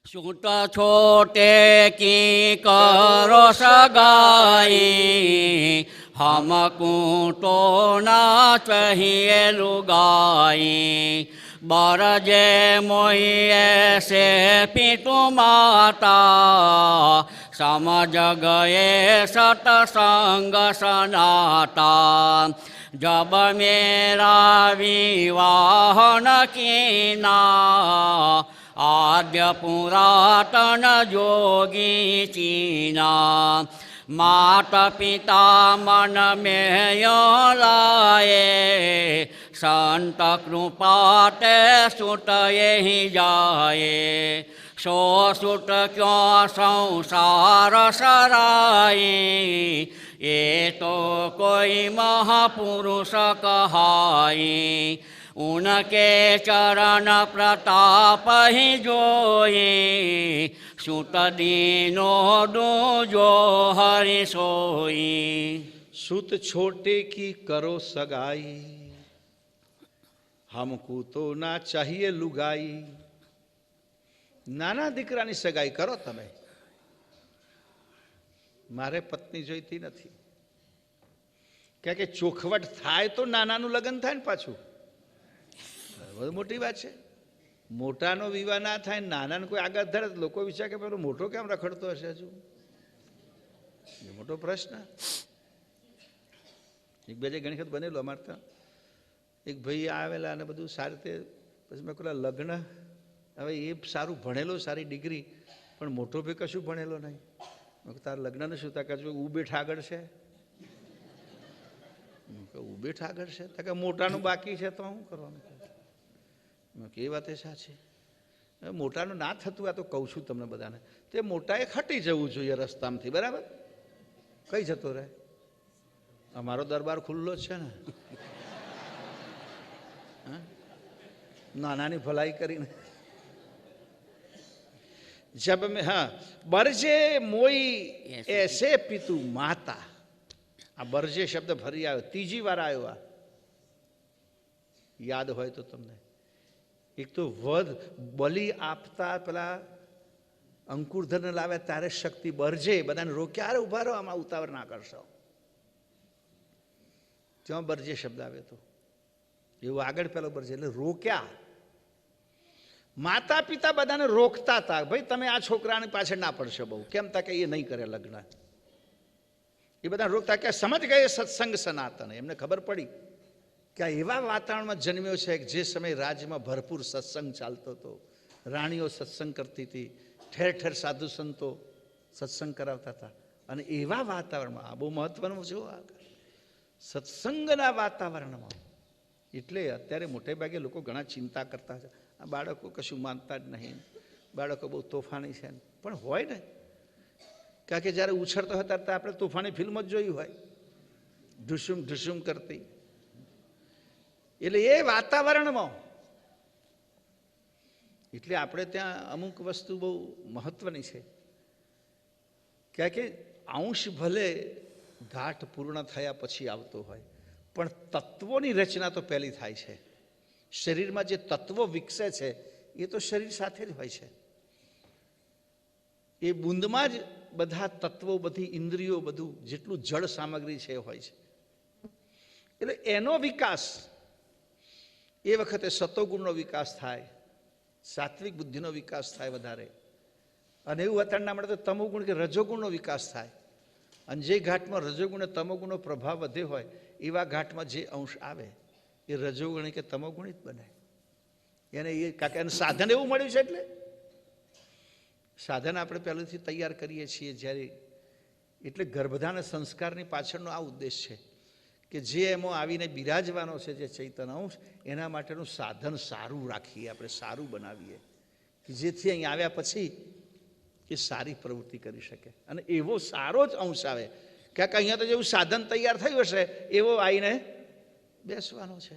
સૂત છોટે કી કરો સગાઈ, હમકું તો ના ચહીએ લુગાઈ. બરજે મોઈએ સે પિતુ માતા, સમજ ગયે સતસંગ સનાતા. જબ મેરા વિવાહ કીના, આદ્ય પુરાતન જોગી ચીના. માતા પિતા મન મેં લાયે, સંત કૃપા તે સુત એહી જાયે. સો સુત ક્યો સંસાર સરાઈ, એ તો કોઈ મહાપુરુષ કહાઈ. उनके चरण प्रताप ही जोई, सुत दीनो दूजो हरि सोई. सुत छोटे की करो सगाई, हमको तो ना चाहिए लुगाई. નાના દીકરાની સગાઈ કરો તમે. મારે પત્ની જોઈતી નથી, કે ચોખવટ થાય તો નાનાનું લગ્ન થાય ને પાછું. બહુ મોટી વાત છે. મોટાનો વિવાહ ના થાય, નાનાને કોઈ આગળ ધરે લોકો વિચાર કે પેલો મોટો કેમ રખડતો હશે હજુ. એ મોટો પ્રશ્ન. એક બે ઘણી વખત બનેલું અમારે ત્યાં એક ભાઈ આવેલા અને બધું સારી રીતે, પછી મેં પેલા લગ્ન, હવે એ સારું ભણેલો, સારી ડિગ્રી, પણ મોટો ભાઈ કશું ભણેલો નહીં. તારા લગ્નને શું તા કશું ઉભેઠ આગળ છે, ઉભેઠ આગળ છે કે મોટાનું બાકી છે તો શું કરવાનું. એ વાત એ સાચી. મોટાનું ના થતું, આ તો કહું છું તમને બધાને, તે મોટાએ ખટી જવું જોઈએ રસ્તામાંથી, બરાબર. કઈ જતો રહે? અમારો દરબાર ખુલ્લો જ છે ને, નાનાની ભલાઈ કરીને. જબ મેં હા બરજે મોઈ એસે પિતુ માતા, આ બરજે શબ્દ ફરી આવ્યો, ત્રીજી વાર આવ્યો. આ યાદ હોય તો તમને. એક તો વધ બલિ આપતા પેલા અંકુરધન લાવે ત્યારે શક્તિ બરજે, બધાને રોક્યા, અરે ઉભા રહો, આમાં ઉતાવળ ના કરશો. ત્યાં બરજે શબ્દ આવે તો એવું આગળ પેલો બરજે એટલે રોક્યા. માતા પિતા બધાને રોકતા હતા, ભાઈ તમે આ છોકરાની પાછળ ના પડશો બહુ, કેમ તા કે એ નહીં કરે લગ્ન. એ બધા રોકતા કે સમજ ગયે સત્સંગ સનાતન. એમને ખબર પડી કે આ એવા વાતાવરણમાં જન્મ્યો છે કે જે સમયે રાજ્યમાં ભરપૂર સત્સંગ ચાલતો હતો, રાણીઓ સત્સંગ કરતી હતી, ઠેર ઠેર સાધુ સંતો સત્સંગ કરાવતા હતા. અને એવા વાતાવરણમાં, આ બહુ મહત્વનું છે, સત્સંગના વાતાવરણમાં. એટલે અત્યારે મોટે ભાગે લોકો ઘણા ચિંતા કરતા છે, આ બાળકો કશું માનતા જ નહીં, બાળકો બહુ તોફાની છે. પણ હોય ને, કારણ કે જ્યારે ઉછળતો હોય ત્યારે આપણે તોફાની ફિલ્મ જ જોઈ હોય, ઢુસુમ ઢુસુમ કરતી. એટલે એ વાતાવરણમાં એટલે આપણે ત્યાં અમુક વસ્તુ બહુ મહત્વની છે. કારણ કે અંશ ભલે ઘાટ પૂર્ણ થયા પછી આવતો હોય, પણ તત્વોની રચના તો પહેલી થાય છે. શરીરમાં જે તત્વો વિકસે છે એ તો શરીર સાથે જ હોય છે. એ બુંદમાં જ બધા તત્વો, બધી ઇન્દ્રિયો, બધું જેટલું જળ સામગ્રી છે એ હોય છે. એટલે એનો વિકાસ એ વખતે સતોગુણનો વિકાસ થાય, સાત્વિક બુદ્ધિનો વિકાસ થાય વધારે. અને એવું અત્યારે ના મળે તો તમોગુણ કે રજોગુણનો વિકાસ થાય. અને જે ઘાટમાં રજોગુણ તમોગુણનો પ્રભાવ વધે હોય એવા ઘાટમાં જે અંશ આવે એ રજોગુણી કે તમોગુણી જ બને. એને એ કાકે એને સાધન એવું મળ્યું છે. એટલે સાધન આપણે પહેલેથી તૈયાર કરીએ છીએ જ્યારે. એટલે ગર્ભધાન સંસ્કારની પાછળનો આ ઉદ્દેશ છે કે જે એમાં આવીને બિરાજવાનો છે, જે ચૈતન્ય અંશ, એના માટેનું સાધન સારું રાખીએ, આપણે સારું બનાવીએ, કે જેથી અહીં આવ્યા પછી એ સારી પ્રવૃત્તિ કરી શકે. અને એવો સારો જ અંશ આવે, કારણ કે અહીંયા તો જેવું સાધન તૈયાર થયું હશે એવો આવીને બેસવાનો છે.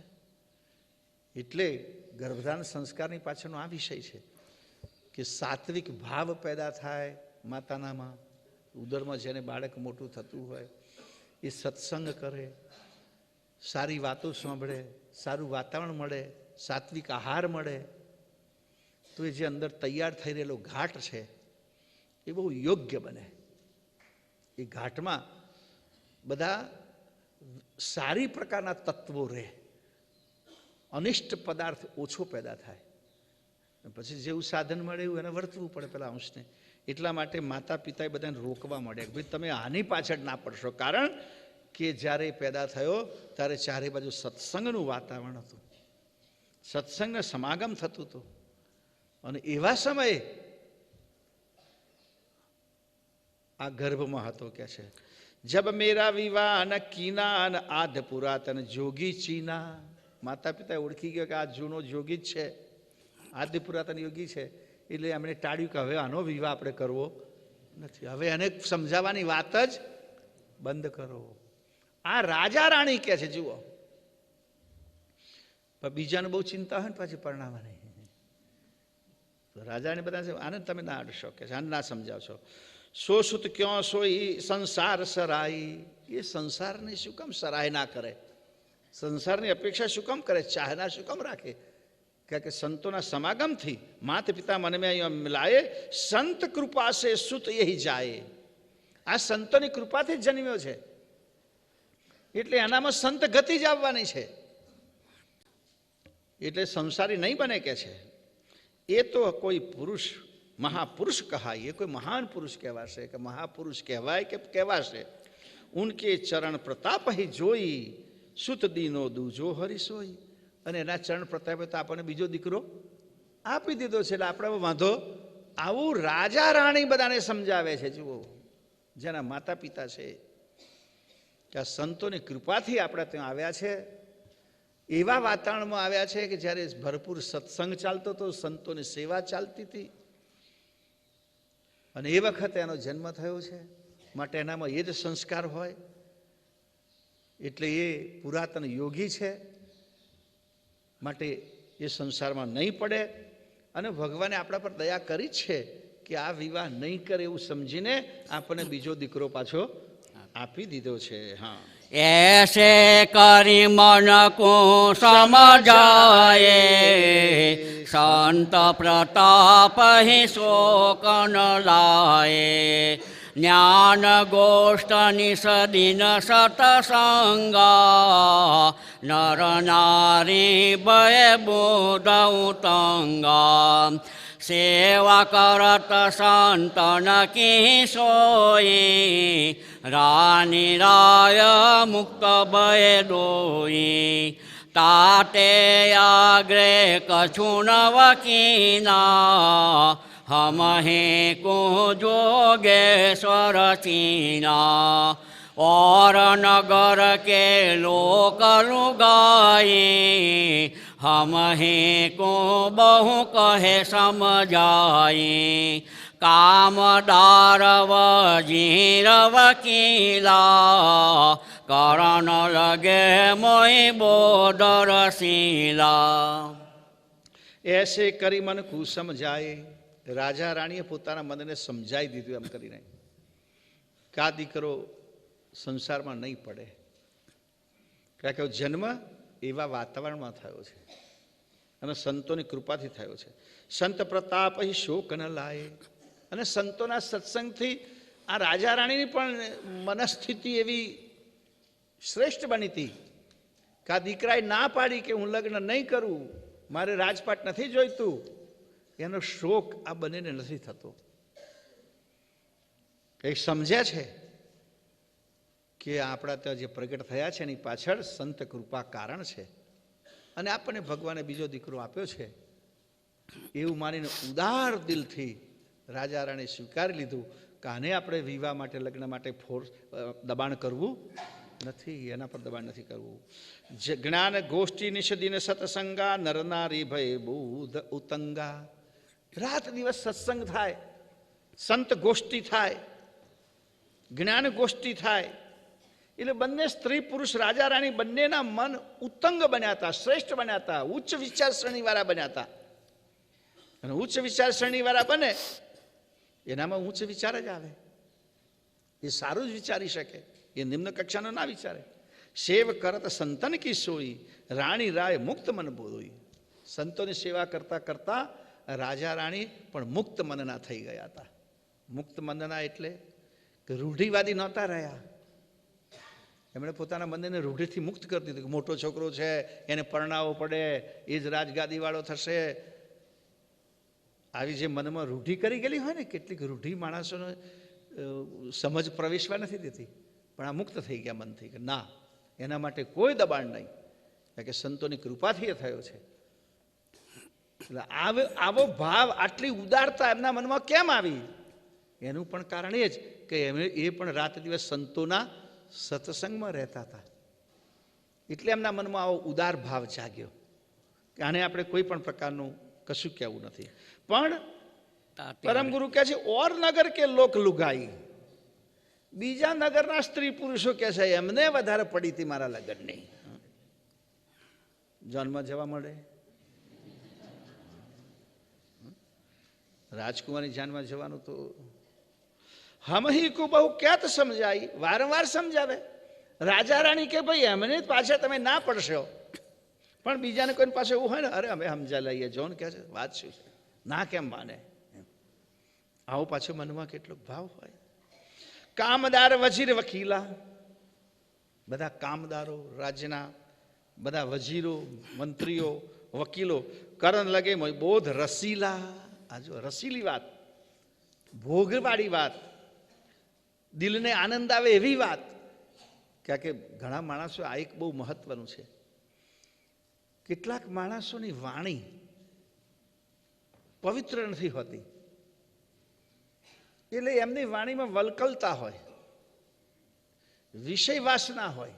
એટલે ગર્ભધાન સંસ્કારની પાછળનો આ વિષય છે કે સાત્વિક ભાવ પેદા થાય માતાનામાં, ઉદરમાં જેને બાળક મોટું થતું હોય એ સત્સંગ કરે, સારી વાતો સાંભળે, સારું વાતાવરણ મળે, સાત્વિક આહાર મળે, તો એ જે અંદર તૈયાર થઈ રહેલો ઘાટ છે એ બહુ યોગ્ય બને. એ ઘાટમાં બધા સારી પ્રકારના તત્વો રહે, અનિષ્ટ પદાર્થ ઓછો પેદા થાય. પછી જેવું સાધન મળે એવું એને વર્તવું પડે પેલા અંશને. એટલા માટે માતા પિતાએ બધાને રોકવા માંડે કે ભાઈ તમે આની પાછળ ના પડશો. કારણ કે જ્યારે પેદા થયો ત્યારે ચારે બાજુ સત્સંગનું વાતાવરણ હતું, સત્સંગને સમાગમ થતું હતું. અને એવા સમયે આ ગર્ભમાં હતો કે છે જબ મેરા વિવાહ ન કીના ન આધ પુરાતન જોગી ચીના. માતા પિતાએ ઓળખી ગયો કે આ જૂનો જોગી જ છે, આદ્ય પુરાતન યોગી છે. એટલે એમણે ટાળ્યું કે હવે આનો વિવાહ આપણે કરવો નથી, હવે એને સમજાવવાની વાત જ બંધ કરો. આ રાજા રાણી કે છે જુઓ. પણ બીજાને બહુ ચિંતા હોય ને પાછી પરણાવવાની. રાજાને બધા આને તમે ના અડશો કે આને ના સમજાવશો. સો સુત ક્યો સોઈ સંસાર સરાઈ. એ સંસારને શું કામ સરાય ના કરે, સંસારની અપેક્ષા શું કામ કરે, ચાહના શું કામ રાખે. કારણ કે સંતોના સમાગમથી માતા પિતા મન મેં અહીંયા મિલાયે, સંત કૃપા સે સુત યહી જાય. આ સંતોની કૃપાથી જ જન્મ્યો છે એટલે એનામાં સંત ગતિ જ આવવાની છે. એટલે સંસારી નહીં બને કે છે. એ તો કોઈ પુરુષ મહાપુરુષ કહાય, એ કોઈ મહાન પુરુષ કહેવાશે કે મહાપુરુષ કહેવાય કે કહેવાશે. ઉનકે ચરણ પ્રતાપ હી જોઈ સુત દીનો દૂજો હરિસોઈ. અને એના ચરણ પ્રતાપે તો આપણને બીજો દીકરો આપી દીધો છે. એટલે આપણે વાંધો. આવું રાજા રાણી બધાને સમજાવે છે જુઓ, જેના માતા પિતા છે કે આ સંતોની કૃપાથી આપણે ત્યાં આવ્યા છે. એવા વાતાવરણમાં આવ્યા છે કે જ્યારે ભરપૂર સત્સંગ ચાલતો હતો, સંતોની સેવા ચાલતી હતી, અને એ વખતે એનો જન્મ થયો છે. માટે એનામાં એ જ સંસ્કાર હોય એટલે એ પુરાતન યોગી છે. માટે એ સંસારમાં નહીં પડે. અને ભગવાને આપણા પર દયા કરી જ છે કે આ વિવાહ નહીં કરે એવું સમજીને આપણને બીજો દીકરો પાછો આપી દીધો છે. હા, ऐसे करि मन को समझाए, संत प्रताप ही शोक न लाए. ज्ञान गोष्ठ निसदीन सतसंगा, नर नारी भय बोध उतंगा. सेवा करत संतन की सोई, रानी राय मुक्त भय दोई. ताते आग्रे कछुन वकीना, हम ही को जोगेश्वर चीना. और नगर के लोक लुगाई, हम ही को बहु कहे समझाई. कामदार वजीर वकीला, करण लगे मोई बोधर शीला. એસે કરી મન કુ સમજાય. રાજા રાણીએ પોતાના મનને સમજાવી દીધું એમ કરીને કે આ દીકરો સંસારમાં નહીં પડે. કારણ કે જન્મ એવા વાતાવરણમાં થયો છે અને સંતોની કૃપાથી થયો છે. સંત પ્રતાપ અહીં શોક ન લાય. અને સંતોના સત્સંગથી આ રાજા રાણીની પણ મનસ્થિતિ એવી શ્રેષ્ઠ બની હતી કે આ દીકરાએ ના પાડી કે હું લગ્ન નહીં કરું, મારે રાજપાટ નથી જોઈતું. એનો શોક આ બંનેને નથી થતો. એ સમજ્યા છે કે આપણા ત્યાં જે પ્રગટ થયા છે એની પાછળ સંત કૃપા કારણ છે અને આપણને ભગવાને બીજો દીકરો આપ્યો છે એવું માનીને ઉદાર દિલથી રાજા રાણી સ્વીકારી લીધું કે આને આપણે વિવાહ માટે લગ્ન માટે દબાણ કરવું નથી, એના પર દબાણ નથી કરવું. જ્ઞાન ગોષ્ઠી નિષદીન સત્સંગા, નરનારી ભય બુધ ઉતંગા. રાત દિવસ સત્સંગ થાય, સંત ગોષ્ઠી થાય, જ્ઞાન ગોષ્ઠી થાય. એટલે બંને સ્ત્રી પુરુષ રાજા રાણી બંનેના મન ઉત્તંગ બન્યા હતા, શ્રેષ્ઠ બન્યા હતા, ઉચ્ચ વિચારસરણીવાળા બન્યા હતા. અને ઉચ્ચ વિચારસરણીવાળા બને એનામાં ઉચ્ચ વિચાર જ આવે. એ સારું જ વિચારી શકે, એ નિમ્ન કક્ષાનો ના વિચારે. સેવ કરત સંતન કી સોઈ, રાણી રાય મુક્ત મન બોલોઈ. સંતોની સેવા કરતા કરતા રાજા રાણી પણ મુક્ત મનના થઈ ગયા હતા. મુક્ત મનના એટલે કે રૂઢિવાદી નહોતા રહ્યા. એમણે પોતાના મનને રૂઢિથી મુક્ત કરી દીધું કે મોટો છોકરો છે એને પરણાવવો પડે, એ જ રાજગાદીવાળો થશે. આવી જે મનમાં રૂઢિ કરી ગયેલી હોય ને, કેટલીક રૂઢિ માણસોને સમજ પ્રવેશવા નથી દેતી. પણ આ મુક્ત થઈ ગયા મનથી કે ના, એના માટે કોઈ દબાણ નહીં, કારણ કે સંતોની કૃપાથી એ થયો છે. એટલે આવો ભાવ, આટલી ઉદારતા એમના મનમાં કેમ આવી? એનું પણ કારણ એ જ કે એ પણ રાત દિવસ સંતોના સત્સંગમાં રહેતા હતા. એટલે એમના મનમાં આવો ઉદાર ભાવ જાગ્યો કે આને આપણે કોઈ પણ પ્રકારનું કશું કહેવું નથી. પણ પરમ ગુરુ કહે છે ઓર નગર કે લોક લુગાઈ, બીજા નગરના સ્ત્રી પુરુષો કહે છે એમને વધારે પડી હતી મારા લગ્નની. જન્મ જવા મળે, રાજકુમારી જાનમાં જવાનું તો હમ હી કો બહુ ક્યાત સમજાય, વારંવાર સમજાવે. રાજા રાણી કે ભાઈ એમને પાછા તમે ના પડશો, પણ બીજાને કોઈ પાસે એવું હોય ને, અરે અમે સમજા લઈએ, જોન કહે છે વાત શું છે, ના કેમ માને? આવો પાછો મનમાં કેટલો ભાવ હોય. કામદાર વજીર વકીલા, બધા કામદારો, રાજ્યના બધા વજીરો, મંત્રીઓ, વકીલો કરણ લગે બોધ રસીલા. આ જો રસીલી વાત, ભોગવાળી વાત, દિલને આનંદ આવે એવી વાત. કારણ કે ઘણા માણસો, આ એક બહુ મહત્વનું છે, કેટલાક માણસોની વાણી પવિત્ર નથી હોતી, એટલે એમની વાણીમાં વલકલતા હોય, વિષય વાસના હોય.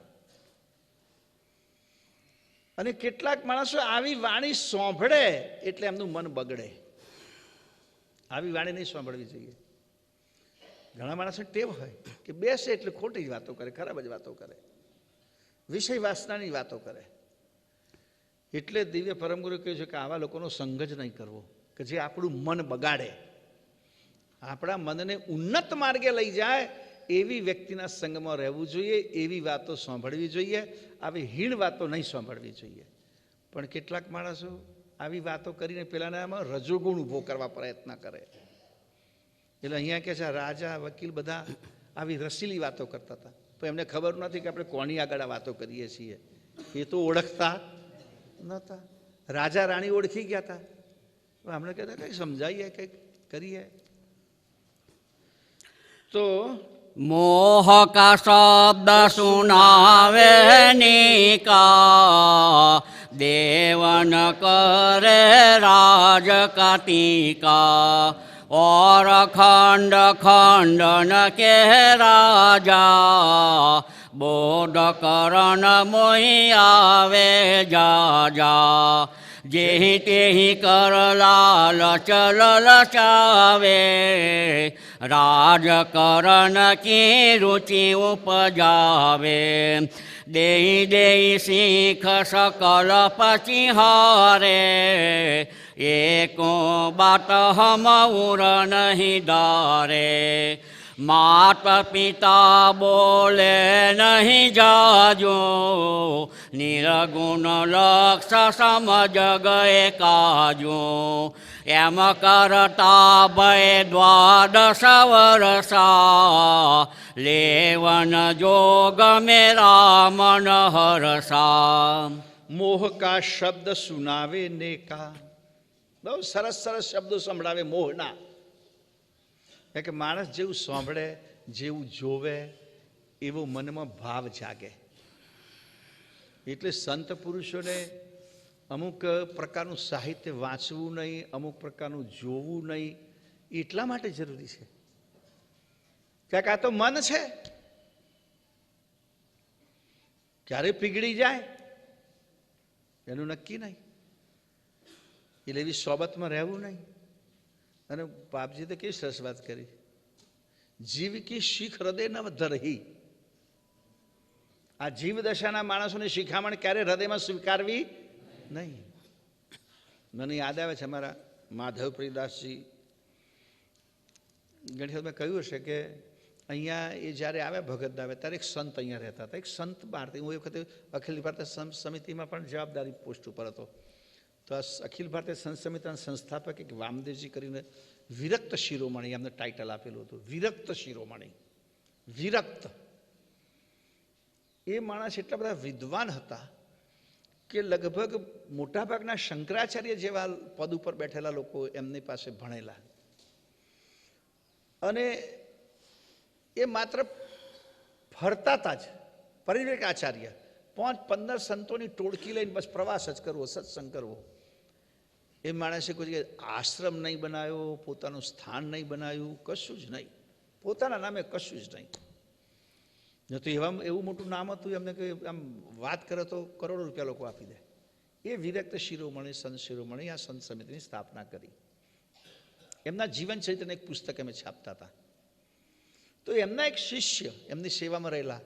અને કેટલાક માણસો આવી વાણી સાંભળે એટલે એમનું મન બગડે. આવી વાણી નહીં સાંભળવી જોઈએ. ઘણા માણસો ટેવ હોય કે બેસે એટલે ખોટી જ વાતો કરે, ખરાબ જ વાતો કરે, વિષય વાસનાની વાતો કરે. એટલે દિવ્ય પરમગુરુ કહ્યું છે કે આવા લોકોનો સંગ જ નહીં કરવો કે જે આપણું મન બગાડે, આપણા મનને ઉન્નત માર્ગે લઈ જાય. એવી વ્યક્તિના સંગમાં રહેવું જોઈએ, એવી વાતો સાંભળવી જોઈએ, આવી હીણ વાતો નહીં સાંભળવી જોઈએ. પણ કેટલાક માણસો આવી વાતો કરીને પેલાના એમાં રજોગુણ ઊભો કરવા પ્રયત્ન કરે. એટલે અહીંયા કહે છે રાજા વકીલ બધા આવી રસીલી વાતો કરતા હતા, તો એમને ખબર નથી કે આપણે કોની આગળ આ વાતો કરીએ છીએ. એ તો ઓળખતા નહોતા. રાજા રાણી ઓળખી ગયા હતા. હમણાં કહેતા કંઈક સમજાવીએ, કંઈક કરીએ. તો मोह का शब्द सुनावे निका, देवन करे राज का टीका, और खंड खंडन के राजा, बोध करण मोहि आवे जा जा, जेहि तेहि कर लालच ललचावे, राजकरण की रुचि उपजावे, देहि देहि सीख सकल पचिहारे, एको बात हम उर नहीं डारे, मात पिता बोले नहीं जाजो, निरगुण लक्ष्य समझ गए काजो, एम करता भय द्वादश वर्षा, लेवन जोग मेरा मन हरसा. મોહ કા શબ્દ સુનાવે ને કા, બહુ સરસ સરસ શબ્દો સંભળાવે મોહના. કે માણસ જેવું સાંભળે, જેવું જોવે, એવો મનમાં ભાવ જાગે. એટલે સંત પુરુષોને અમુક પ્રકારનું સાહિત્ય વાંચવું નહીં, અમુક પ્રકારનું જોવું નહીં, એટલા માટે જરૂરી છે. કારણ કે આ તો મન છે, ક્યારે પીગળી જાય એનું નક્કી નહીં. એટલે એવી સોબતમાં રહેવું નહીં. અને બાપજી તો કેવી સરસ વાત કરી, જીવ કી શીખ હૃદય ન ધરહી. આ જીવ દશાના માણસોની શિખામણ ક્યારે હૃદયમાં સ્વીકારવી નહીં. મને યાદ આવે છે અમારા માધવ પ્રિયદાસજી ઘણી વખત મેં કહ્યું હશે કે અહીંયા એ જ્યારે આવ્યા ભગત આવે ત્યારે એક સંત અહીંયા રહેતા હતા. એક સંત બહારથી, હું એ વખતે અખિલ ભારતીય સંત સમિતિમાં પણ જવાબદારી પોસ્ટ ઉપર હતો. તો આ અખિલ ભારતીય સંત સમિતિના સંસ્થાપક એક વામદેવજી કરીને વિરક્ત શિરોમણી એમને ટાઇટલ આપેલું હતું, વિરક્ત શિરોમણી, વિરક્ત. એ માણસ એટલા બધા વિદ્વાન હતા કે લગભગ મોટાભાગના શંકરાચાર્ય જેવા પદ ઉપર બેઠેલા લોકો એમની પાસે ભણેલા. અને એ માત્ર ફરતા હતા જ, પરિવેક આચાર્ય, 5-15 સંતોની ટોળકી લઈને બસ પ્રવાસ જ કરવો, સત્સંગ કરવો. એ માણસે કોઈ આશ્રમ નહીં બનાવ્યો, પોતાનું સ્થાન નહીં બનાવ્યું, કશું જ નહીં, પોતાના નામે કશું જ નહીં. ન તો એવું મોટું નામ હતું એમને કે આમ વાત કરે તો કરોડો રૂપિયા લોકો આપી દે. એ વિરક્ત શિરોમણી, સંત શિરોમણી આ સંત સમિતિની સ્થાપના કરી. એમના જીવન ચરિત્રને એક પુસ્તક અમે છાપતા હતા. તો એમના એક શિષ્ય, એમની સેવામાં રહેલા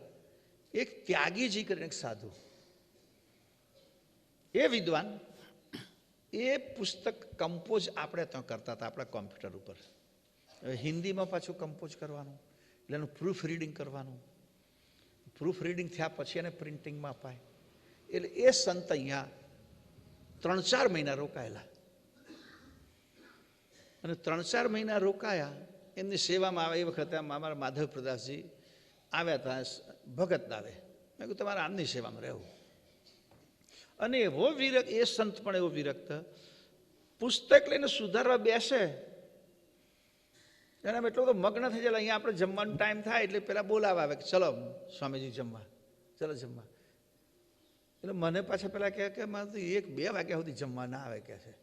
એક ત્યાગીજી કરીને એક સાધુ, એ વિદ્વાન, એ પુસ્તક કમ્પોઝ આપણે ત્યાં કરતા હતા આપણા કોમ્પ્યુટર ઉપર. હવે હિન્દીમાં પાછું કમ્પોઝ કરવાનું, એટલે એનું પ્રૂફ રીડિંગ કરવાનું. પ્રૂફ રીડિંગ થયા પછી એને પ્રિન્ટિંગમાં અપાય. એટલે એ સંત અહીંયા 3-4 મહિના રોકાયેલા. અને 3-4 મહિના રોકાયા. એમની સેવામાં આવે એ વખતે અમારા માધવ પ્રદાસજી આવ્યા હતા, ભગત આવે. મેં કહ્યું તમારે આમની સેવામાં રહેવું. અને એવો વિરક્ત, એ સંત પણ એવો વિરક્ત, પુસ્તક લઈને સુધારવા બેસે એને એટલો બધો મગ્ન થઈ જાય. અહીંયા આપણે જમવાનો ટાઈમ થાય એટલે પેલા બોલાવા આવે કે ચલો સ્વામીજી જમવા, ચલો જમવા. એટલે મને પાછા પેલા કહે કે મારે તો 1-2 વાગ્યા સુધી જમવા ના આવે કહે છે,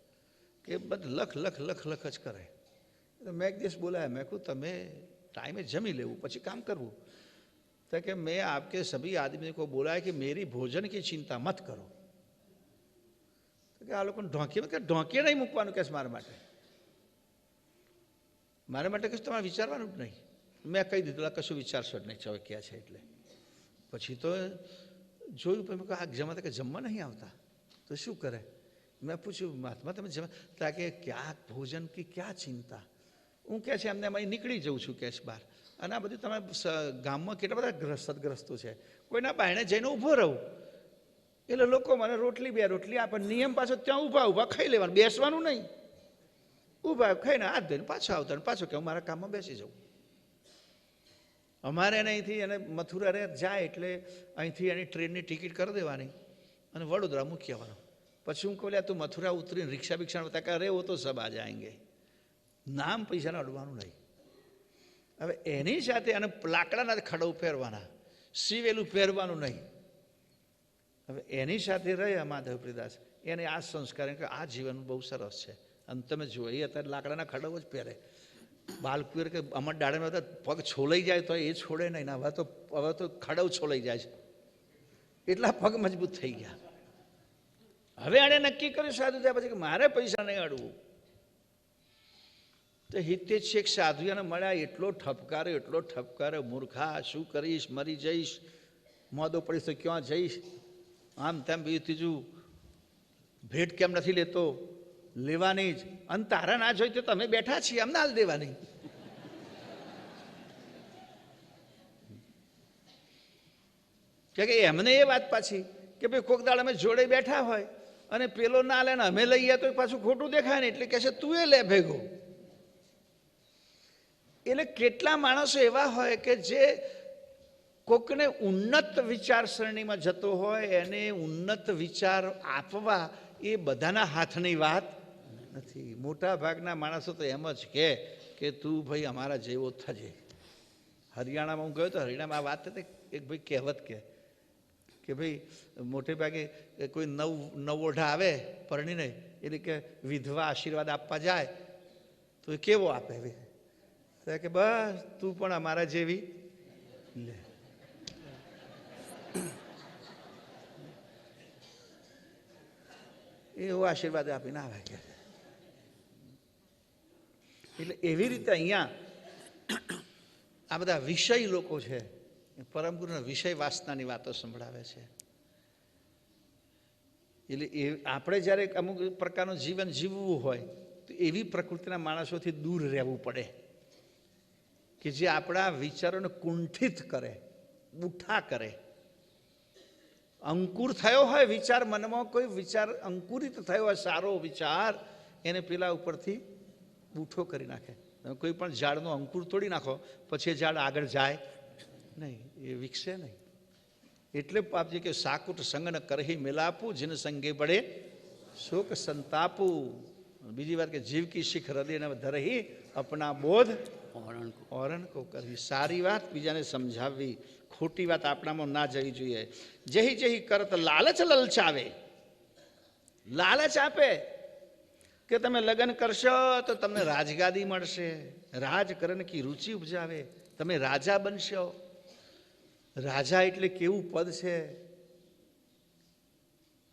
કે બધું લખ જ કરે. એટલે મેં એક દિવસ બોલાયા, મેં કહું તમે ટાઈમે જમી લેવું પછી કામ કરવું. તો કે મેં આપકે સભી આદમી કો બોલાય કે મેરી ભોજન की चिंता मत करो. કે આ લોકોને ઢોંકીએ નહીં મૂકવાનું કે મારા માટે કશું તમારે વિચારવાનું જ નહીં. મેં કહી દીધું કશું વિચારશો જ નહીં, ચાલો ક્યાં છે. એટલે પછી તો જોયું, પછી આ જમા કે જમવા નહીં આવતા તો શું કરે. મેં પૂછ્યું મહાત્મા તમે જમા, તા કે ક્યાં ભોજન કી ક્યાં ચિંતા. હું કહે છે એમને અહીં નીકળી જઉં છું કે બહાર. અને આ બધું તમે ગામમાં કેટલા બધા સદગ્રસ્તો છે, કોઈના બાયણે જઈને ઊભો રહું એટલે લોકો મને રોટલી 2 રોટલી આપે. નિયમ પાછો ત્યાં ઊભા ખાઈ લેવાનું, બેસવાનું નહીં. ઊભા ખાઈને હાથ ધોઈને પાછો આવતા ને પાછો કે હું મારા કામમાં બેસી જાઉં. અમારે એને અહીંથી એને મથુરા રે જાય એટલે અહીંથી એની ટ્રેનની ટિકિટ કરી દેવાની અને વડોદરા મૂકી આવવાનું. પછી હું કહું તું મથુરા ઉતરીને રિક્ષા બિક્ષા બતા કે અરે વો તો સબ આ જાયંગે. નામ પૈસાને અડવાનું નહીં. હવે એની સાથે અને લાકડાના ખડો પહેરવાના, સીવેલું પહેરવાનું નહીં. હવે એની સાથે રહ્યા માધવ પ્રદાસ, એને આ સંસ્કાર કે આ જીવન બહુ સરસ છે. અને તમે જુઓ એ અત્યારે લાકડાના ખડો જ પહેરે. બાલકુર કે અમર દાડામાં પગ છોલાઈ જાય તો એ છોડે નહીં. હવે તો ખડવ છોલાઈ જાય છે, એટલા પગ મજબૂત થઈ ગયા. હવે આને નક્કી કર્યું સાધુ થયા પછી કે મારે પૈસા નહીં અડવું. તો હિતેજ શેખ સાધુ એને મળ્યા, એટલો ઠપકાર્યો, મૂર્ખા શું કરીશ, મરી જઈશ, મોદો પડીશ તો ક્યાં જઈશ, આમ તેમ બીજું ત્રીજું, ભેટ કેમ નથી લેતો, લેવાની જ, અને તારા ના જોઈ તો તમે બેઠા છીએ આમ ના દેવાની. કે એમને એ વાત પાછી કે ભાઈ કોક દાડ અમે જોડે બેઠા હોય અને પેલો ના લે ને અમે લઈએ તો પાછું ખોટું દેખાય ને, એટલે કહે છે તું એ લે ભેગો. એટલે કેટલા માણસો એવા હોય કે જે કોકને ઉન્નત વિચારસરણીમાં જતો હોય એને ઉન્નત વિચાર આપવા એ બધાના હાથની વાત નથી. મોટા ભાગના માણસો તો એમ જ કે તું ભાઈ અમારા જેવો થજે. હરિયાણામાં હું ગયો તો હરિયાણામાં આ વાત હતી, એક ભાઈ કહેવત કે ભાઈ મોટે ભાગે કોઈ નવોઢા આવે પરણીને એટલે કે વિધવા આશીર્વાદ આપવા જાય તો એ કેવો આપે કે બસ તું પણ અમારા જેવી લે. એવો આશીર્વાદ આપીને આવે કે. એટલે એવી રીતે અહીંયા આ બધા વિષય લોકો છે, પરમ ગુરુના વિષય વાસનાની વાતો સંભળાવે છે. એટલે એ આપણે જ્યારે અમુક પ્રકારનું જીવન જીવવું હોય તો એવી પ્રકૃતિના માણસોથી દૂર રહેવું પડે કે જે આપણા વિચારોને કુંઠિત કરે, બુઠ્ઠા કરે. અંકુર થયો હોય વિચાર, મનમાં કોઈ વિચાર અંકુરિત થયો હોય સારો વિચાર, એને પેલા ઉપરથી બૂઠો કરી નાખે. તમે કોઈ પણ ઝાડનો અંકુર તોડી નાખો પછી ઝાડ આગળ જાય નહીં, એ વિકસે નહીં. એટલે બાપજી કે સાકુટ સંગન કરહી મિલાપું, જીન સંગે પડે શોક સંતાપું. બીજી વાત કે જીવ કી શીખ હૃદય ધરહી અપના બોધ ઓરણ કો કરવી. સારી વાત બીજાને સમજાવવી, ખોટી વાત આપણામાં ના જવી જોઈએ. જહી જહી કરત લાલચ લલચાવે, લાલચ આપે કે તમે લગ્ન કરશો તો તમને રાજગાદી મળશે, રાજકરણ કી રુચિ ઉપજાવે, તમે રાજા બનશો. રાજા એટલે કેવું પદ છે,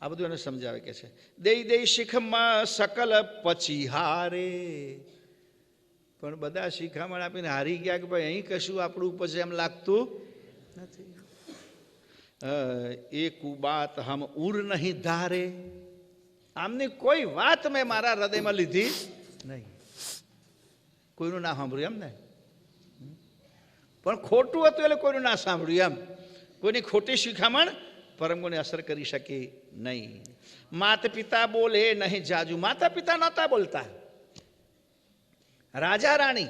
આ બધું એને સમજાવે કે છે. દઈ દઈ શિખમાં સકલ પચીહારે, પણ બધા શિખામણ આપીને હારી ગયા કે ભાઈ અહીં કશું આપણું ઉપજે એમ લાગતું નથી. એક બાત હમ ઉર નહીં ધારે, આમની કોઈ વાત મેં મારા હૃદયમાં લીધી નહીં. કોઈનું ના સાંભળ્યું એમ ને, પણ ખોટું હતું એટલે કોઈનું ના સાંભળ્યું એમ. કોઈની ખોટી શિખામણ પરમગુણને અસર કરી શકે નહીં. માતા પિતા બોલે નહીં જાજુ, માતા પિતા નહોતા બોલતા. રાજા રાણી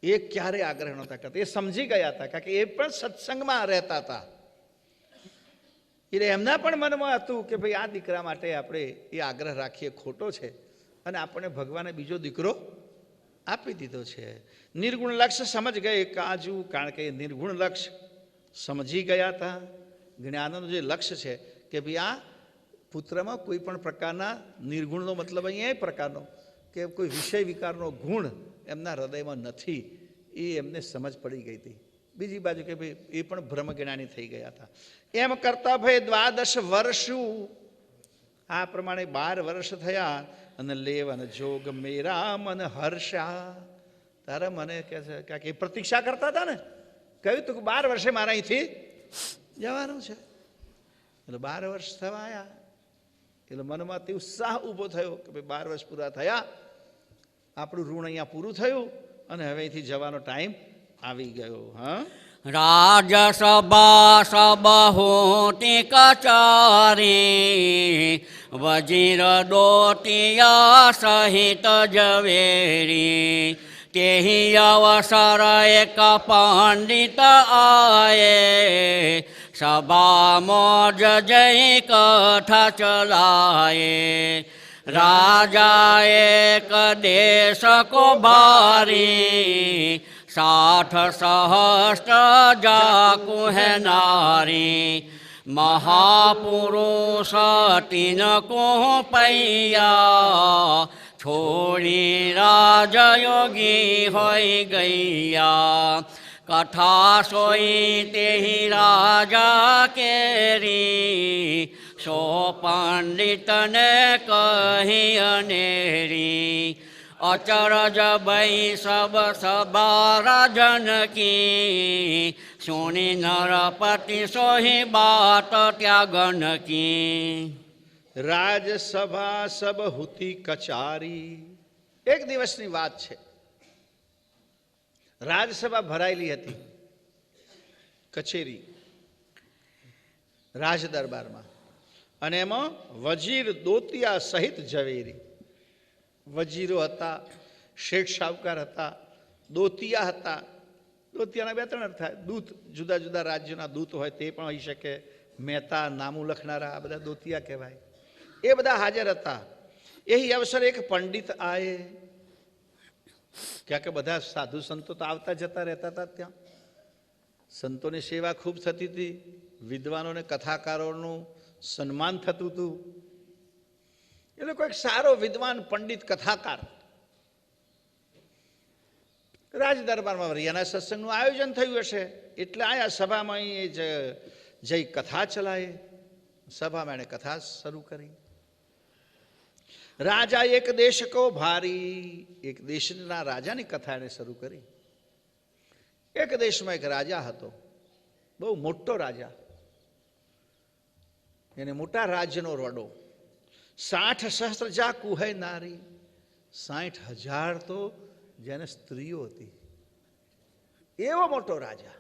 એ ક્યારે આગ્રહ નહોતા કરતા, એ સમજી ગયા હતા, કારણ કે એ પણ સત્સંગમાં રહેતા હતા. એટલે એમના પણ મનમાં હતું કે ભાઈ આ દીકરા માટે આપણે એ આગ્રહ રાખીએ ખોટો છે, અને આપણને ભગવાને બીજો દીકરો આપી દીધો છે. નિર્ગુણ લક્ષ્ય સમજ ગયે કાજુ, કારણ કે એ નિર્ગુણ લક્ષ્ય સમજી ગયા હતા. જ્ઞાનનું જે લક્ષ્ય છે કે ભાઈ આ પુત્રમાં કોઈ પણ પ્રકારના નિર્ગુણનો મતલબ અહીંયા એ પ્રકારનો કે કોઈ વિષય વિકારનો ગુણ એમના હૃદયમાં નથી, એ એમને સમજ પડી ગઈ હતી. બીજી બાજુ કે ભાઈ એ પણ બ્રહ્મજ્ઞાની થઈ ગયા હતા. એમ કરતા ભાઈ 12 વર્ષું, આ પ્રમાણે 12 વર્ષ થયા, અને લેવન જોગ મેરા મન હર્ષા. તારા મને કહે છે કે પ્રતીક્ષા કરતા હતા ને, કહ્યું તું કે 12 વર્ષે મારા અહીંથી જવાનું છે. એટલે 12 વર્ષ થવા આવ્યા એટલે મનમાં તે ઉત્સાહ ઊભો થયો કે ભાઈ 12 વર્ષ પૂરા થયા, આપણું ઋણ અહીંયા પૂરું થયું, અને હવે અહીંથી જવાનો ટાઈમ આવી ગયો. હા, રાજસભા સબહુતિ કચારી, વજીર દોતિયા સહિત ઝવેરી, તેહી અવસર એક પંડિત આયે, સભા મોજ જય કથા ચલાયે. રાજા એક દેશ કો ભારી, 60 સહસ્ત્ર જાકુ હે નારી, મહાપુરુષ તિનકો પૈયા, છોડી રાજયોગી હોય ગયા. કથા સોઈ તેહી રાજા કેરી, સો પંડિતને કહી અનેરી. અચરજ ભઈ સબ સભા રાજન કી, સુની નરપતિ સોહી બાત ત્યાગન કી. રાજસભા સબ હુતી કચારી. એક દિવસની વાત છે, રાજસભા ભરાયેલી હતી કચેરી રાજ દરબારમાં, અને એમાં વજીર દોતિયા સહિત ઝવેરી. વજીરો હતા, શેઠ શાહુકાર હતા, દોતિયા હતા. દોતિયાના 2-3 અર્થ થાય. દૂત, જુદા જુદા રાજ્યોના દૂત હોય તે પણ હોઈ શકે. મહેતા, નામું લખનારા, આ બધા દોતિયા કહેવાય. એ બધા હાજર હતા. એ અવસર એક પંડિત આયે, ક્યાં કે બધા સાધુ સંતો તો આવતા જતા રહેતા હતા ત્યાં. સંતોની સેવા ખૂબ થતી હતી, વિદ્વાનોને કથાકારોનું સન્માન થતું હતું. એટલે કોઈક સારો વિદ્વાન પંડિત કથાકાર રાજ દરબારમાં વરિયાના સત્સંગનું આયોજન થયું હશે એટલે આયા સભામાં જઈ કથા ચલાય. સભામાં એણે કથા શરૂ કરી. રાજા એક દેશ કો ભારી, એક દેશના રાજાની કથા એણે શરૂ કરી. એક દેશમાં એક રાજા હતો, બહુ મોટો રાજા. એને મોટા રાજ્યનો રડો. 60 સહસ્ત્ર જાકુ હે નારી, 60,000 તો જેને સ્ત્રીઓ હતી, એવો મોટો રાજા.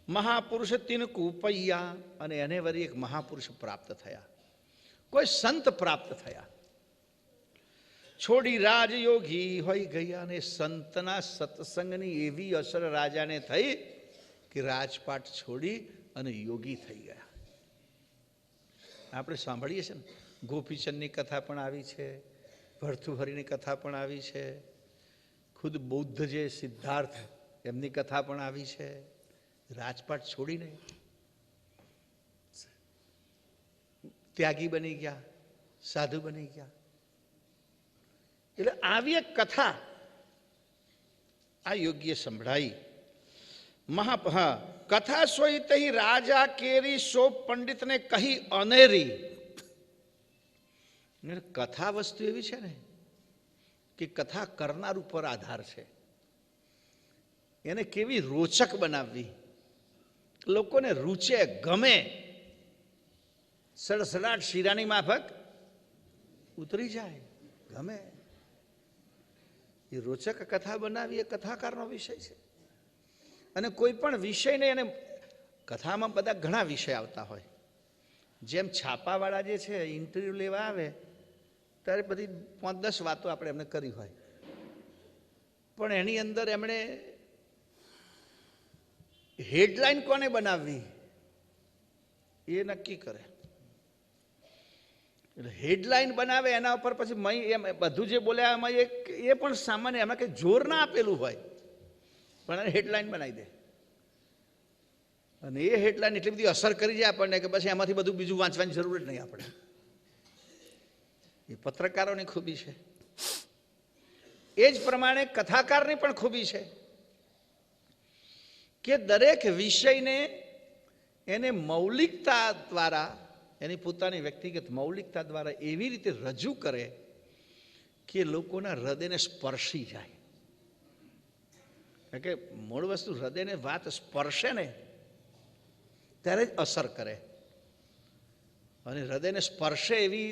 મહાપુરુષ તિનકુ પૈયા, અને એને વળી એક મહાપુરુષ પ્રાપ્ત થયા, કોઈ સંત પ્રાપ્ત થયા. છોડી રાજયોગી હોઈ ગયા, અને સંતના સત્સંગની એવી અસર રાજાને થઈ કે રાજપાટ છોડી અને યોગી થઈ ગયા. આપણે સાંભળીએ છીએ ને, ગોપીચંદની કથા પણ આવી છે, ભર્તૃહરિની કથા પણ આવી છે, ખુદ બૌદ્ધ જે સિદ્ધાર્થ એમની કથા પણ આવી છે. રાજપાટ છોડીને ત્યાગી બની ગયા, સાધુ બની ગયા. એટલે આવી એક કથા આ યોગ્ય સંભળાઈ. કથા સોઈ તહી રાજા કેરી સો પંડિતને કહી અનેરી. કથા વસ્તુ એવી છે ને કે કથા કરનાર ઉપર આધાર છે, એને કેવી રોચક બનાવવી, લોકોને રૂચે, ગમે, સડસડાટ શીરાની માફક ઉતરી જાય, ગમે એ રોચક કથા બનાવી એ કથાકારનો વિષય છે. અને કોઈ પણ વિષયને એને કથામાં બધા ઘણા વિષય આવતા હોય. જેમ છાપાવાળા જે છે ઇન્ટરવ્યૂ લેવા આવે ત્યારે બધી 5-10 વાતો આપણે એમને કરી હોય, પણ એની અંદર એમણે હેડલાઇન કોને બનાવવી એ નક્કી કરે. એટલે હેડલાઇન બનાવે, એના ઉપર પછી એમ બધું જે બોલ્યા એમાં એ પણ સામાન્ય, એમાં કંઈ જોર ના આપેલું હોય, પણ એને હેડલાઇન બનાવી દે. અને એ હેડલાઇન એટલી બધી અસર કરી જાય આપણને કે પછી એમાંથી બધું બીજું વાંચવાની જરૂર જ નહીં આપણે. એ પત્રકારોની ખૂબી છે. એ જ પ્રમાણે કથાકારની પણ ખૂબી છે કે દરેક વિષયને એને મૌલિકતા દ્વારા, એની પોતાની વ્યક્તિગત મૌલિકતા દ્વારા એવી રીતે રજૂ કરે કે લોકોના હૃદયને સ્પર્શી જાય. કે મૂળ વસ્તુ હૃદયને વાત સ્પર્શે ને ત્યારે જ અસર કરે. અને હૃદયને સ્પર્શે એવી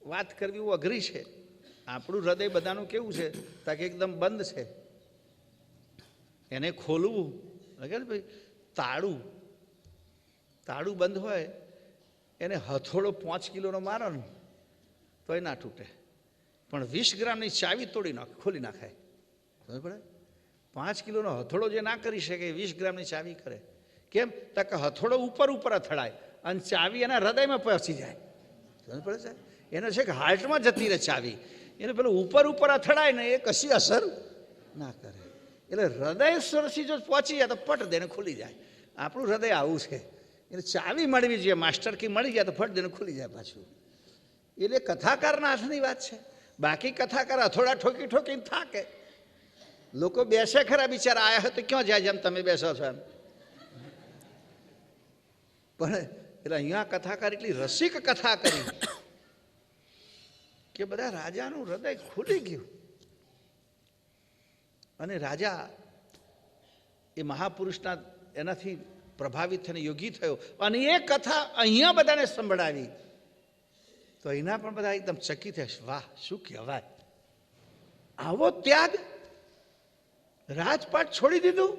વાત કરવી એવું અઘરી છે. આપણું હૃદય બધાનું કેવું છે તાકે એકદમ બંધ છે, એને ખોલવું લાગે ને ભાઈ. તાળું બંધ હોય, એને હથોડો 5 કિલોનો મારો ને તો એ ના તૂટે, પણ 20 ગ્રામની ચાવી તોડી ખોલી નાખાય. સમજ પડે? 5 કિલોનો હથોડો જે ના કરી શકે 20 ગ્રામની ચાવી કરે. કેમ? તો કે હથોડો ઉપર અથડાય અને ચાવી એના હૃદયમાં પહોંચી જાય. સમજ પડે છે? એને છે કે હાર્ટમાં જતી રહે ચાવી, એને પેલું ઉપર અથડાય ને એ કશી અસર ના કરે. એટલે હૃદય સરસી જો પહોંચી જાય તો પટ દેને ખુલી જાય. આપણું હૃદય આવું છે, એટલે ચાવી મળવી જોઈએ, માસ્ટર કી મળી જાય તો ફટ દેને ખુલી જાય પાછું. એટલે કથાકારના હાથની વાત છે. બાકી કથાકાર હથોડા ઠોકીને થાકે. લોકો બેસે ખરા, બિચારા આયા હોય તો ક્યાં જાય જેમ તમે બેસો છો એમ. પણ એટલે અહીંયા કથાકાર એટલી રસિક કથા કરી કે બધા રાજાનું હૃદય ખુલી ગયું. અને રાજા એ મહાપુરુષના એનાથી પ્રભાવિત થઈને યોગી થયો અને એ કથા અહીંયા બધાને સંભળાવી તો એના પણ બધા એકદમ ચકિત થશે. વાહ, શું કહેવાય! આવો ત્યાગ, રાજપાટ છોડી દીધું.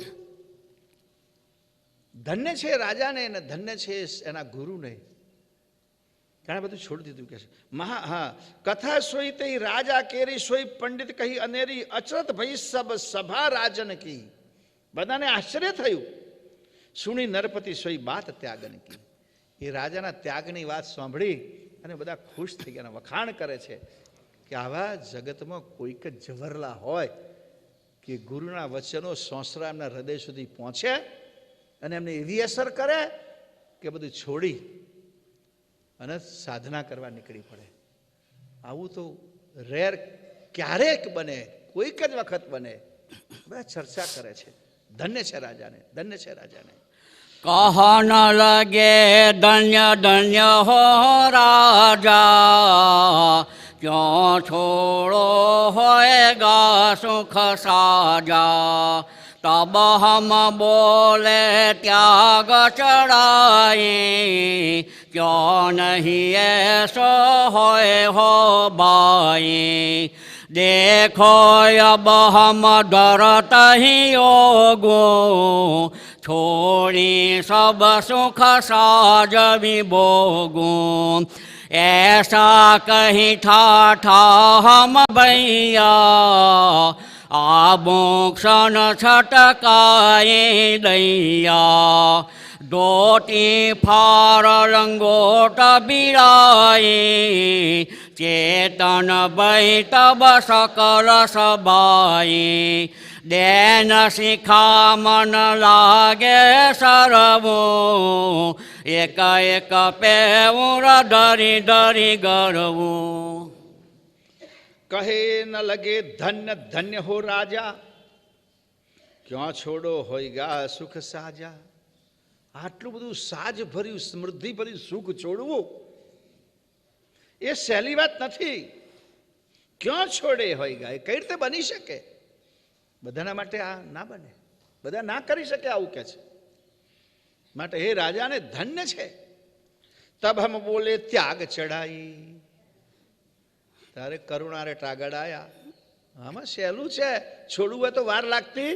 ધન્ય છે રાજાને અને ધન્ય છે એના ગુરુને. ઘણા બધું છોડી દીધું કે છે. કથા સોઈ તે રાજા કેરી સોઈ પંડિત કહી અનેરી અચરત ભઈ સબ સભા રાજન કી. બધાને આશ્ચર્ય થયું. સુણી નરપતિ સોઈ બાત ત્યાગન કી. એ રાજાના ત્યાગની વાત સાંભળી અને બધા ખુશ થઈ ગયા, વખાણ કરે છે કે આવા જગતમાં કોઈક જ જવરલા હોય કે ગુરુના વચનો સોંસરા એમના હૃદય સુધી પહોંચે અને એમને એવી અસર કરે કે બધું છોડી અને સાધના કરવા નીકળી પડે. આવું તો રેર ક્યારેક બને, કોઈક જ વખત બને. બધા ચર્ચા કરે છે. ધન્ય છે રાજાને, ધન્ય છે રાજાને. કહા ન લગે ધન્ય ધન્ય હો રાજા, ક્યાં છોડો હોયગા સુખ સાજા. તબ હમ બોલે ત્યાગ ચડાઈ, ક્યાં નહીં એસો હોય હો બાઈ. देखो अब हम डरत ही योगो, छोड़ी सब सुख साज विभोगूं, ऐसा कहीं ठाठा हम भैया, आभूषण छटकाए दैया, धोती फार लंगोट बिराए, चेतन भई तब सकल सभाए, देन शिखा मन लागे सरवो, एक एक पेऊर धरी धरी गरवो। કહે ન લગે ધન્ય ધન્ય હો રાજા, ક્યાં છોડો હોય ગા સુખ સાજા. આટલું બધું સાજ ભર્યું સમૃદ્ધિ ભર્યું સુખ છોડવું એ સહેલી વાત નથી. ક્યાં છોડે હોય ગા, કઈ રીતે બની શકે? બધાના માટે આ ના બને, બધા ના કરી શકે આવું કે છે. માટે હે રાજાને ધન્ય છે. તબ હમ બોલે ત્યાગ ચડાઈ, તારે કરુણારે ટાગડ આયા. આમાં સહેલું છે, છોડવું હોય તો વાર લાગતી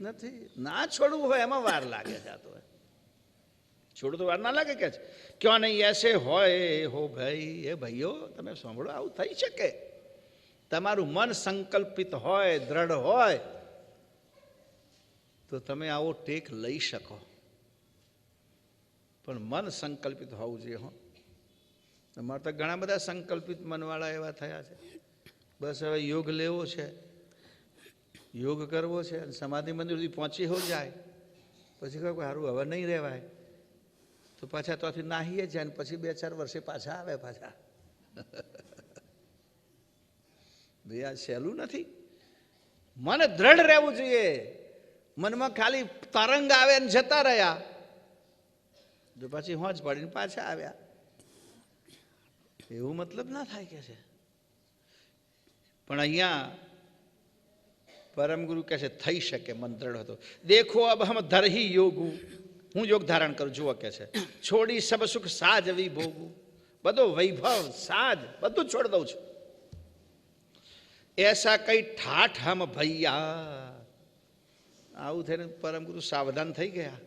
નથી. ના છોડવું હોય એમાં વાર લાગે છે. તો છોડવું તો વાર ના લાગે કે છે. ક્યાં નહીં એસે હોય હો ભાઈ. એ ભાઈઓ તમે સાંભળો, આવું થઈ શકે. તમારું મન સંકલ્પિત હોય, દ્રઢ હોય તો તમે આવો ટેક લઈ શકો. પણ મન સંકલ્પિત હોવું જોઈએ. હો, તમારે તો ઘણા બધા સંકલ્પિત મનવાળા એવા થયા છે. બસ હવે યોગ લેવો છે, યોગ કરવો છે, અને સમાધિ મંદિર સુધી પહોંચી હો જાય પછી કહે સારું હવે નહીં રહેવાય, તો પાછા ત્યાંથી નાહીએ જાય ને પછી 2-4 વર્ષે પાછા આવે પાછા. ભાઈ આ સહેલું નથી. મન દ્રઢ રહેવું જોઈએ. મનમાં ખાલી તરંગ આવે ને જતા રહ્યા, તો પછી હોંચ પાડીને પાછા આવ્યા, એવું મતલબ ના થાય કે છે. પણ અહીંયા પરમગુરુ કહે છે થઈ શકે મન દ્રઢ હતો. દેખો અબ હમ ધરહી યોગું, હું યોગ ધારણ કરું. જુઓ કે છે છોડી સબ સુખ સાજ વિભોગું, બધો વૈભવ સાજ બધું છોડ દઉં છું. એસા કઈ ઠાઠ હમ ભૈયા. આવું થઈને પરમગુરુ સાવધાન થઈ ગયા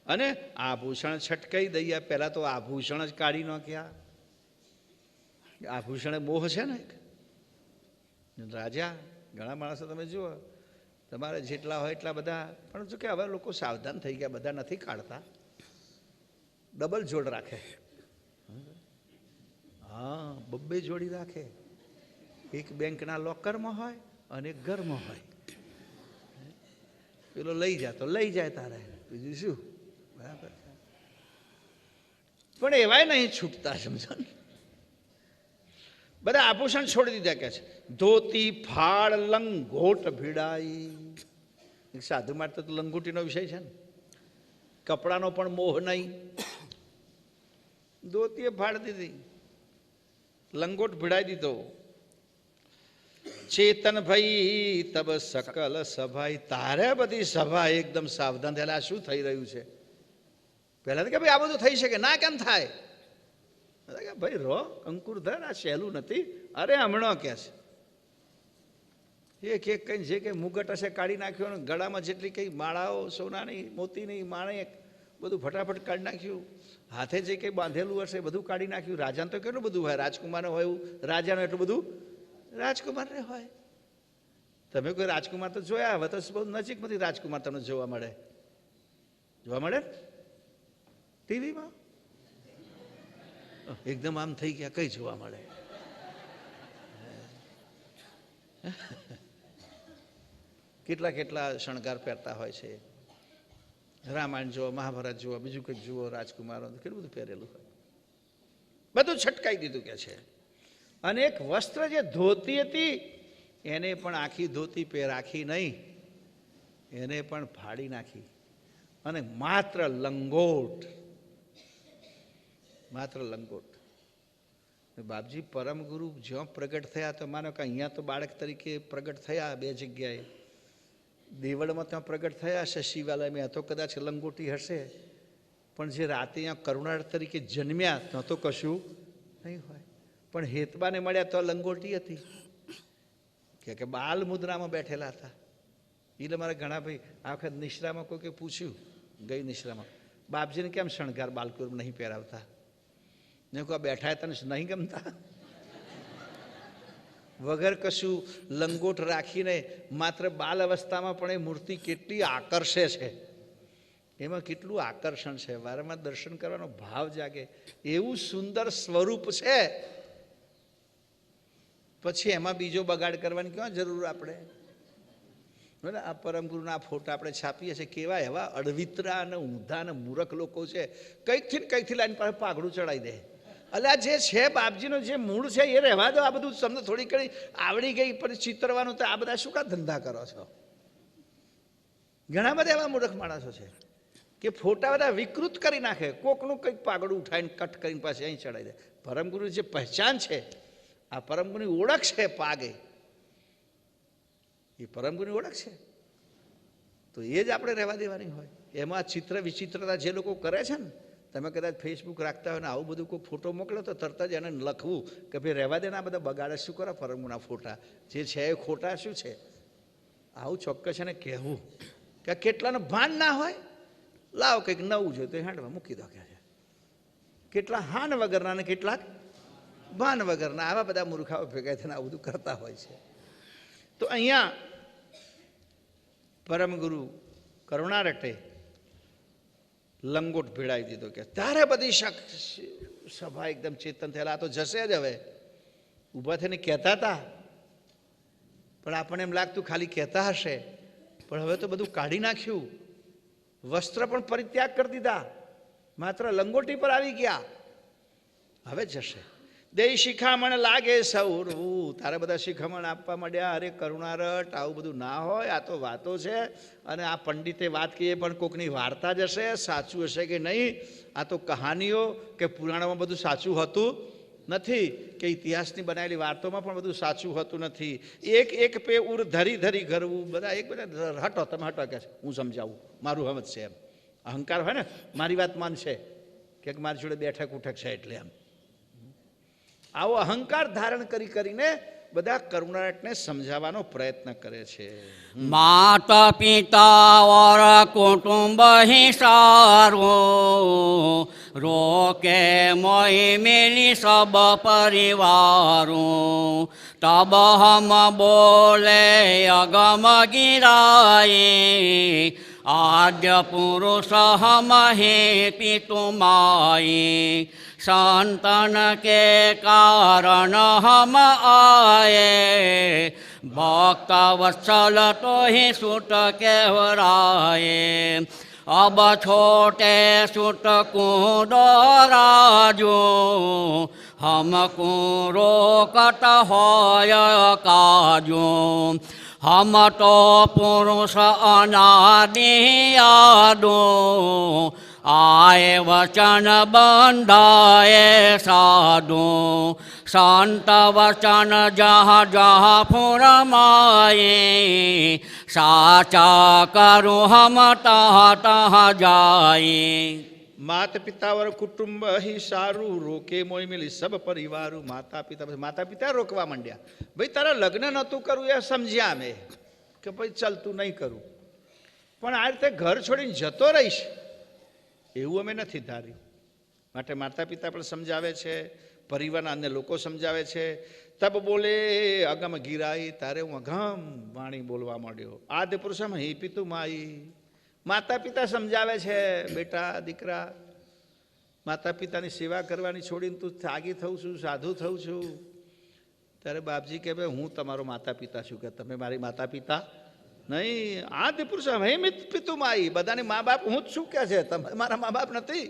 અને આભૂષણ છટકાઈ દઈએ. પહેલા તો આભૂષણ જ કાઢી નાખ્યા. આભૂષણ મોહ છે ને. રાજા ઘણા માણસો તમે જુઓ, તમારે જેટલા હોય એટલા બધા, પણ જો કે હવે લોકો સાવધાન થઈ ગયા, બધા નથી કાઢતા, ડબલ જોડ રાખે. હા, 2 જોડી રાખે. એક બેંકના લોકરમાં હોય અને એક ઘરમાં હોય. પેલો લઈ જાય તો લઈ જાય તારે, બીજું શું. બરાબર. પણ એવાય નહીં છૂટતા, સમજો ને. બધા આભૂષણ છોડી દીધા કે છે. ધોતી ફાળ લંગોટ ભીડાઈ. સાધુ માટે તો લંગોટીનો વિષય છે ને. કપડાનો પણ મોહ નહીં. ધોતીએ ફાડ દીધી, લંગોટ ભીડાઈ દીધો. ચેતન ભાઈ તબ સકલ સભાઈ. તારે બધી સભા એકદમ સાવધાન થયેલા. શું થઈ રહ્યું છે? પહેલા તો કે ભાઈ આ બધું થઈ શકે ના, કેમ થાય? ભાઈ રો અંકુરધર, આ સહેલું નથી. અરે હમણાં કે છે એક એક કઈ જે કંઈ મુગટ હશે કાઢી નાખ્યો, ને ગળામાં જેટલી કઈ માળાઓ સોનાની મોતીની માણેક બધું ફટાફટ કાઢી નાખ્યું. હાથે જે કંઈ બાંધેલું હશે બધું કાઢી નાખ્યું. રાજાને તો કેટલું બધું હોય, રાજકુમારને હોય એવું રાજાને એટલું બધું રાજકુમારને હોય. તમે કોઈ રાજકુમાર તો જોયા, હવે તો બહુ નજીકમાંથી રાજકુમાર તમને જોવા મળે. જોવા મળે ટીવીમાં. એકદમ આમ થઈ ગયા, કઈ જોવા મળે? કેટલા કેટલા શણગાર પહેરતા હોય છે. રામાયણ જુઓ, મહાભારત જુઓ, બીજું કંઈક જુઓ, રાજકુમારો કેટલું બધું પહેરેલું હોય. બધું છટકાઈ દીધું કે છે. અને એક વસ્ત્ર જે ધોતી હતી એને પણ આખી ધોતી આખી નહીં, એને પણ ફાડી નાખી અને માત્ર લંગોટ, માત્ર લંગોટ. બાપજી પરમગુરુ જ્યાં પ્રગટ થયા, તો માનો કે અહીંયા તો બાળક તરીકે પ્રગટ થયા 2 જગ્યાએ. દેવળમાં ત્યાં પ્રગટ થયા હશે, શિવાલયમાં તો કદાચ લંગોટી હશે, પણ જે રાતે અહીંયા કરુણાળ તરીકે જન્મ્યા ત્યાં તો કશું નહીં હોય. પણ હેતબાને મળ્યા તો લંગોટી હતી, કે બાલ મુદ્રામાં બેઠેલા હતા. એટલે મારા ઘણા ભાઈ આ વખત નિશ્રામાં કોઈકે પૂછ્યું, ગઈ નિશ્રામાં, બાપજીને કેમ શણગાર બાલકુર નહીં પહેરાવતા? ને કોઈ બેઠા તને નહીં ગમતા? વગર કશું લંગોટ રાખીને માત્ર બાલ અવસ્થામાં પણ એ મૂર્તિ કેટલી આકર્ષે છે, એમાં કેટલું આકર્ષણ છે, વારંવાર દર્શન કરવાનો ભાવ જાગે, એવું સુંદર સ્વરૂપ છે. પછી એમાં બીજો બગાડ કરવાની ક્યાં જરૂર? આપણે બરાબર આ પરમગુરુના ફોટા આપણે છાપીએ છીએ, કેવા એવા અડવિતરા અને ઊંધા અને મૂરખ લોકો છે, કંઈકથી લાઈન પાસે પાઘડું ચડાવી દે. એટલે આ જે છે બાપજીનો જે મૂળ છે એ રહેવા દો. આ બધું તમને થોડી ઘણી આવડી ગઈ પણ ચિતરવાનું, તો આ બધા શું કા ધંધા કરો છો? ઘણા બધા એવા મૂર્ખ માણસો છે કે ફોટા બધા વિકૃત કરી નાખે, કોકનું કંઈક પાગડું ઉઠાવીને કટ કરીને પાસે અહીં ચડાવી દે. પરમગુરુની જે પહેચાન છે, આ પરમગુરુની ઓળખ છે, પાગે એ પરમગુરુની ઓળખ છે, તો એ જ આપણે રહેવા દેવાની હોય. એમાં ચિત્ર વિચિત્રતા જે લોકો કરે છે ને, તમે કદાચ ફેસબુક રાખતા હોય ને આવું બધું કોઈ ફોટો મોકલો તો તરત જ એને લખવું કે ભાઈ રહેવા દે ને, આ બધા બગાડે શું કરો પરમગુરુના ફોટા જે છે એ ખોટા શું છે. આવું ચોક્કસ એને કહેવું કે કેટલાનું ભાન ના હોય, લાવ કંઈક નવું જોઈએ તો હેન્ડમાં મૂકી દો. કે છે કેટલા હાન વગરના ને કેટલાક ભાન વગરના, આવા બધા મૂર્ખાઓ ભેગા થઈને આવું બધું કરતા હોય છે. તો અહીંયા પરમગુરુ કરુણા રટે લંગોટ ભેળાવી દીધો કે ત્યારે બધી સભા એકદમ ચેતન થયેલા. આ તો જશે જ હવે. ઊભા થઈને કહેતા હતા પણ આપણને એમ લાગતું ખાલી કહેતા હશે, પણ હવે તો બધું કાઢી નાખ્યું, વસ્ત્ર પણ પરિત્યાગ કરી દીધા, માત્ર લંગોટી પર આવી ગયા. હવે જશે. દે શિખામણ લાગે સૌરવું, તારે બધા શિખામણ આપવા માંડ્યા. અરે કરુણારટ, આવું બધું ના હોય, આ તો વાતો છે. અને આ પંડિતે વાત કહીએ પણ કોકની વાર્તા જ હશે, સાચું હશે કે નહીં? આ તો કહાનીઓ કે પુરાણોમાં બધું સાચું હતું નથી, કે ઇતિહાસની બનાવેલી વાર્તામાં પણ બધું સાચું હોતું નથી. એક એક પે ઉર ધરી ધરી ઘરવું, બધા એક બધા હટો, તમે હટો કે હું સમજાવું, મારું સમજ છે. એમ અહંકાર હોય ને, મારી વાત માનશે કે મારી જોડે બેઠક ઉઠક છે એટલે એમ આવો અહંકાર ધારણ કરીને બધા કરુણારટને સમજાવવાનો પ્રયત્ન કરે છે. માતા પિતા ઓર કુટુંબ હી સારો, રોકે મોઈ મેલી સબ પરિવારો, તબ હમ બોલે અગમ ગિરાએ, આદ્ય પુરુષ હમ હે પિતુ માઈ, संतन के कारण हम आए, भक्त वत्सल तो ही सुट कहराए, अब छोटे सुट को राजो, हमको रोकत होय काजो, हम तो पुरुष अनादि यादो, आए वचन बंधाए साधु, संत वचन जहाँ जहाँ फुरमाए, साचा करो हम तहाँ तहाँ जाए. માત પિતા વર કુટુંબ હી સારું, રોકે મોઈ મેલી સબ પરિવારું. માતા પિતા રોકવા માંડ્યા. ભાઈ તારા લગ્ન નહોતું કરવું એ સમજ્યા અમે કે ભાઈ ચાલ તું નહીં કરું, પણ આ રીતે ઘર છોડીને જતો રહીશ એવું અમે નથી ધાર્યું. માટે માતા પિતા પણ સમજાવે છે, પરિવારના અન્ય લોકો સમજાવે છે. તબ બોલે અગમ ગિરાઈ, તારે હું અગમ વાણી બોલવા માંડ્યો. આદ્ય પુરુષમ હી પિતુ માઈ. માતા પિતા સમજાવે છે, બેટા દીકરા, માતા પિતાની સેવા કરવાની છોડીને તું ત્યાગી થઉં છું, સાધુ થઉં છું. ત્યારે બાપજી કે ભાઈ હું તમારો માતા પિતા છું, કે તમે મારી માતા પિતા નહીં. આદ્ય પુરુષ હે પિતુ માઈ, બધાને મા બાપ હું જ છું કે છે, તમે મારા મા બાપ નથી.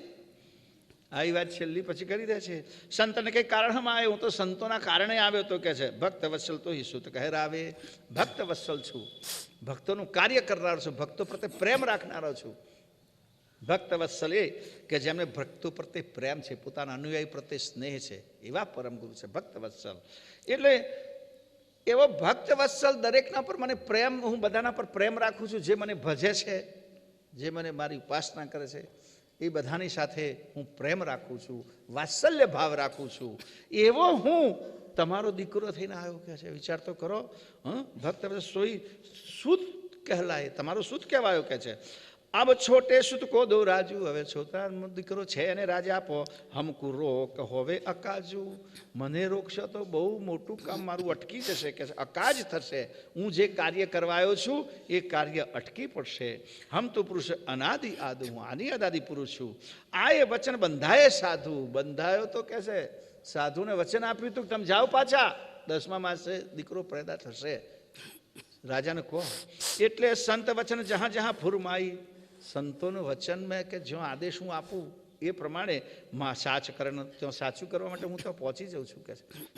આવી વાત છેલ્લી પછી કરી દે છે. સંતને કઈ કારણ આવ્યો, હું તો સંતોના કારણે આવ્યો તો કે છે. ભક્ત વત્સલ તો હિસુ તો કહેરાવે, ભક્ત વત્સલ છું, ભક્તોનું કાર્ય કરનારો છું, ભક્તો પ્રત્યે પ્રેમ રાખનારો છું. ભક્ત વત્સલ એ કે જેમને ભક્તો પ્રત્યે પ્રેમ છે, પોતાના અનુયાયી પ્રત્યે સ્નેહ છે, એવા પરમગુરુ છે ભક્ત વત્સલ. એટલે એવો ભક્ત વત્સલ દરેકના પર મને પ્રેમ, હું બધાના પર પ્રેમ રાખું છું. જે મને ભજે છે, જે મને મારી ઉપાસના કરે છે, એ બધાની સાથે હું પ્રેમ રાખું છું, વાત્સલ્ય ભાવ રાખું છું. એવો હું તમારો દીકરો થઈને આવ્યો કે છે. વિચાર તો કરો. ભક્ત સોઈ શું કહેલાય, તમારો સુત કહેવાયો કે છે. અબ છોટે સુત કો દો રાજુ, હવે છોટા દીકરો છે એને રાજ આપો. હમકુ રોક હોવે અકાજુ, મને રોકશો તો બહુ મોટું કામ મારું અટકી જશે કે અકાજ થશે. હું જે કાર્ય કરવાયો છું એ કાર્ય અટકી પડશે. હમ તો પુરુષ અનાદિ આદુ, હું આની અદાદિ પુરુષ છું. આ એ વચન બંધાય સાધુ, બંધાયો તો કે છે સાધુને વચન આપ્યું હતું કે તમે જાઓ પાછા, 10મા માસે દીકરો પેદા થશે. રાજાને કહો એટલે સંત વચન જહાં જહાં ફુરમાઈ, સંતોનું વચન મેં કે જો આદેશ હું આપું એ પ્રમાણે સાચ કરે, ત્યાં સાચું કરવા માટે હું ત્યાં પહોંચી જાઉં છું કે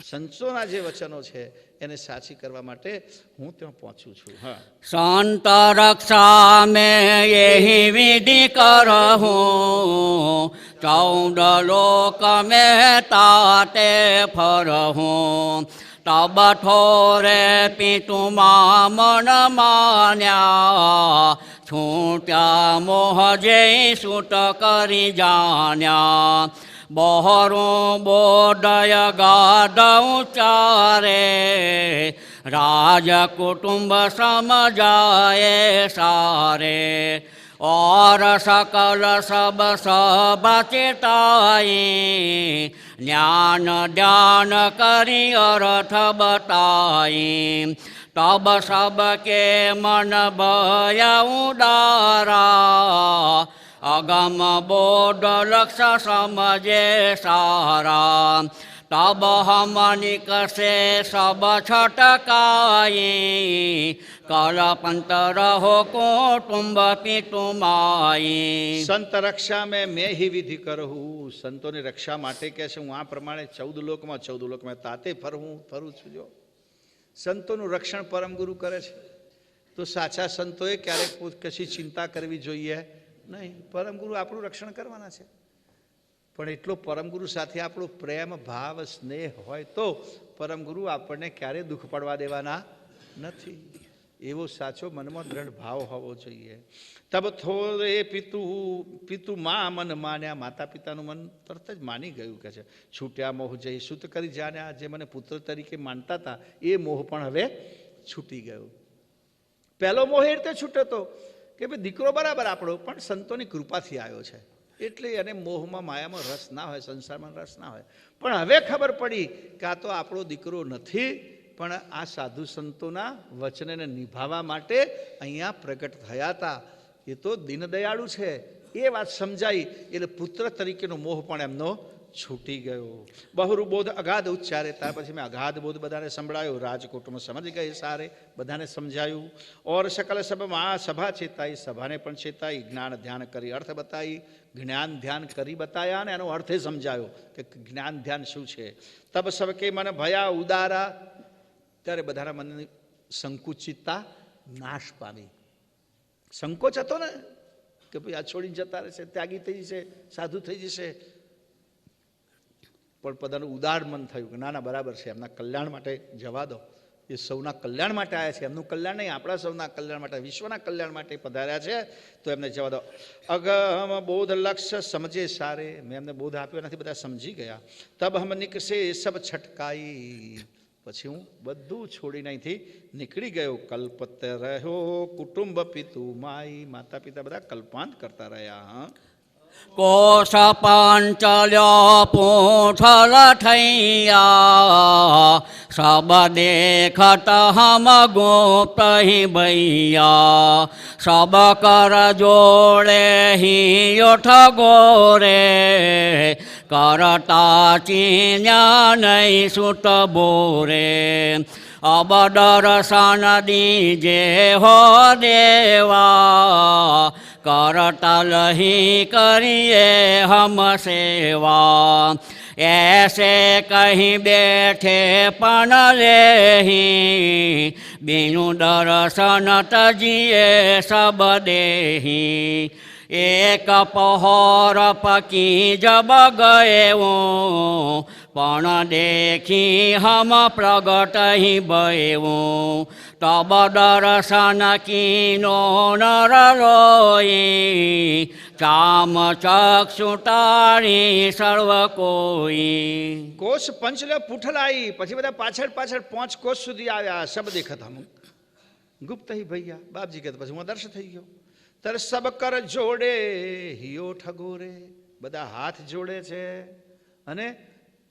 સંતોના જે વચનો છે એને સાચી કરવા માટે હું ત્યાં પહોંચું છું. હા, સંત રક્ષા મેં यही विधि करहूँ, 14 लोक में ताते फरहूँ. तब ठोरे पितुमा मन मान्या, छूट्या मोह जय सुत કરી જાણ્યા. બહોરું બોડય ગાઢ ઉચારે, રાજ કુટુંબ સમજાય સારે. और सकल सब सब चिताई, ज्ञान ध्यान करी अर्थ बताई. तब सबके मन भय उदारा, अगम बोध लक्ष्य समझे सारा. तब हम निकसे सब छटकाई, कलपंत रहो कुटुंब पितुमाई. સંત રક્ષા મેં હી વિધિ કરહું, સંતોની રક્ષા માટે કહે છે હું આ પ્રમાણે 14 લોકમાં તાતે ફરું છું. જો સંતોનું રક્ષણ પરમગુરુ કરે છે તો સાચા સંતોએ ક્યારેક કશી ચિંતા કરવી જોઈએ નહીં. પરમગુરુ આપણું રક્ષણ કરવાના છે, પણ એટલો પરમગુરુ સાથે આપણો પ્રેમ ભાવ સ્નેહ હોય તો પરમગુરુ આપણને ક્યારેય દુઃખ પડવા દેવાના નથી. એવો સાચો મનમાં દ્રઢ ભાવ હોવો જોઈએ. તબ થોડે પિતુ મા મન માન્યા, માતા પિતાનું મન તરત જ માની ગયું કે છે. છૂટ્યા મોહ જઈ સુત કરી જાણ્યા, જે મને પુત્ર તરીકે માનતા હતા એ મોહ પણ હવે છૂટી ગયો. પહેલો મોહ એ રીતે છૂટ્યો હતો કે ભાઈ દીકરો બરાબર આપણો, પણ સંતોની કૃપાથી આવ્યો છે એટલે એને મોહમાં માયામાં રસ ના હોય, સંસારમાં રસ ના હોય. પણ હવે ખબર પડી કે આ તો આપણો દીકરો નથી, પણ આ સાધુ સંતોના વચનને નિભાવવા માટે અહીંયા પ્રગટ થયા હતા. એ તો દીનદયાળુ છે એ વાત સમજાઈ એટલે પુત્ર તરીકેનો મોહ પણ એમનો છૂટી ગયો. બહુરુ બોધ અગાધ ઉચ્ચારે, ત્યાર પછી મેં અગાધ બોધ બધાને સંભળાયો. રાજકુટુંબ સમજ ગયે સારે, બધાને સમજાયું. ઓર સકલ સભામાં સભા ચેતાઈ, સભાને પણ ચેતાઈ. જ્ઞાન ધ્યાન કરી અર્થ બતાવી, જ્ઞાન ધ્યાન કરી બતાવ્યા અને એનો અર્થે સમજાયો કે જ્ઞાન ધ્યાન શું છે. તબ સબકે મન ભયા ઉદારા, ત્યારે બધાના મનની સંકુચિતતા નાશ પામી. સંકોચ હતો ને કે ભાઈ આ છોડીને જતા રહેશે, ત્યાગી થઈ જશે, સાધુ થઈ જશે, પણ બધાનું ઉદાર મન થયું કે ના ના બરાબર છે, એમના કલ્યાણ માટે જવા દો. એ સૌના કલ્યાણ માટે આવ્યા છે, એમનું કલ્યાણ નહીં, આપણા સૌના કલ્યાણ માટે, વિશ્વના કલ્યાણ માટે પધાર્યા છે, તો એમને જવા દો. અગમ બોધ લક્ષ્ય સમજે સારે, મેં એમને બોધ આપ્યો નથી, બધા સમજી ગયા. તબ હમ નિકસે સબ છટકાઈ, પછી હું બધું છોડીને અહીંથી નીકળી ગયો. કલ્પત રહ્યો કુટુંબ પિતુ માઈ, માતા પિતા બધા કલ્પાંત કરતા રહ્યા. કોષ પાંચલ્યો પૂંછલ ઠૈયા, સબ દેખત હમ ગુપ્ત હિ ભૈયા. સબ કર જોડે હિ ઉઠ ગોરે, કરતા ચીન્યા નહીં સુત બોરે. અબ દર્શન દીજે હો દેવા, करता लही करिए हम सेवा. ऐसे कहीं बैठे पण लेही, बिनु दर्शन तजिए सब देही. एक पहर पकी जब गए वो, पण देखी हम प्रगट ही भयेવું. तब दर्शन कीनो नर लोई, चाम चक्षुटारी સર્વ કોઈ. કોષ પંચલ પૂઠલાઈ, પછી બધા પાછળ 5 કોષ સુધી આવ્યા. શબ દેખત હમ, ગુપ્ત હી ભૈયા બાપજી કહે પછી હું દર્શ થઈ ગયો. ત્યારે સબ કર જોડે હિયો ઠગોરે, બધા હાથ જોડે છે અને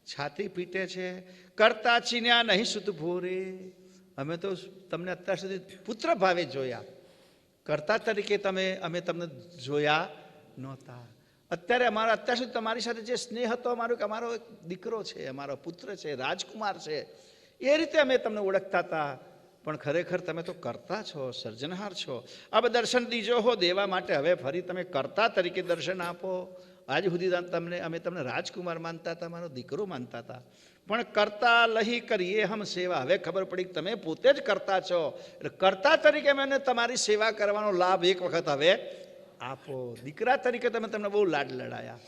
છાતી પીટે છે. કરતા ચીન્યા નહીં સુત ભોરે, અમે તો તમને અત્યાર સુધી પુત્ર ભાવે જોયા, કરતા તરીકે અમે તમને જોયા નહોતા. અત્યારે અત્યાર સુધી તમારી સાથે જે સ્નેહ હતો અમારો કે અમારો એક દીકરો છે, અમારો પુત્ર છે, રાજકુમાર છે, એ રીતે અમે તમને ઓળખતા હતા. પણ ખરેખર તમે તો કરતા છો, સર્જનહાર છો. અબ દર્શન દીજો હો દેવા માટે હવે ફરી તમે કરતા તરીકે દર્શન આપો. આજ સુધી અમે તમને રાજકુમાર માનતા હતા, મારો દીકરો માનતા હતા, પણ કરતા લહી કરીએ હમ સેવા. હવે ખબર પડી કે તમે પોતે જ કરતા છો, એટલે કરતા તરીકે મને તમારી સેવા કરવાનો લાભ એક વખત હવે આપો. દીકરા તરીકે તમને બહુ લાડ લડાયા,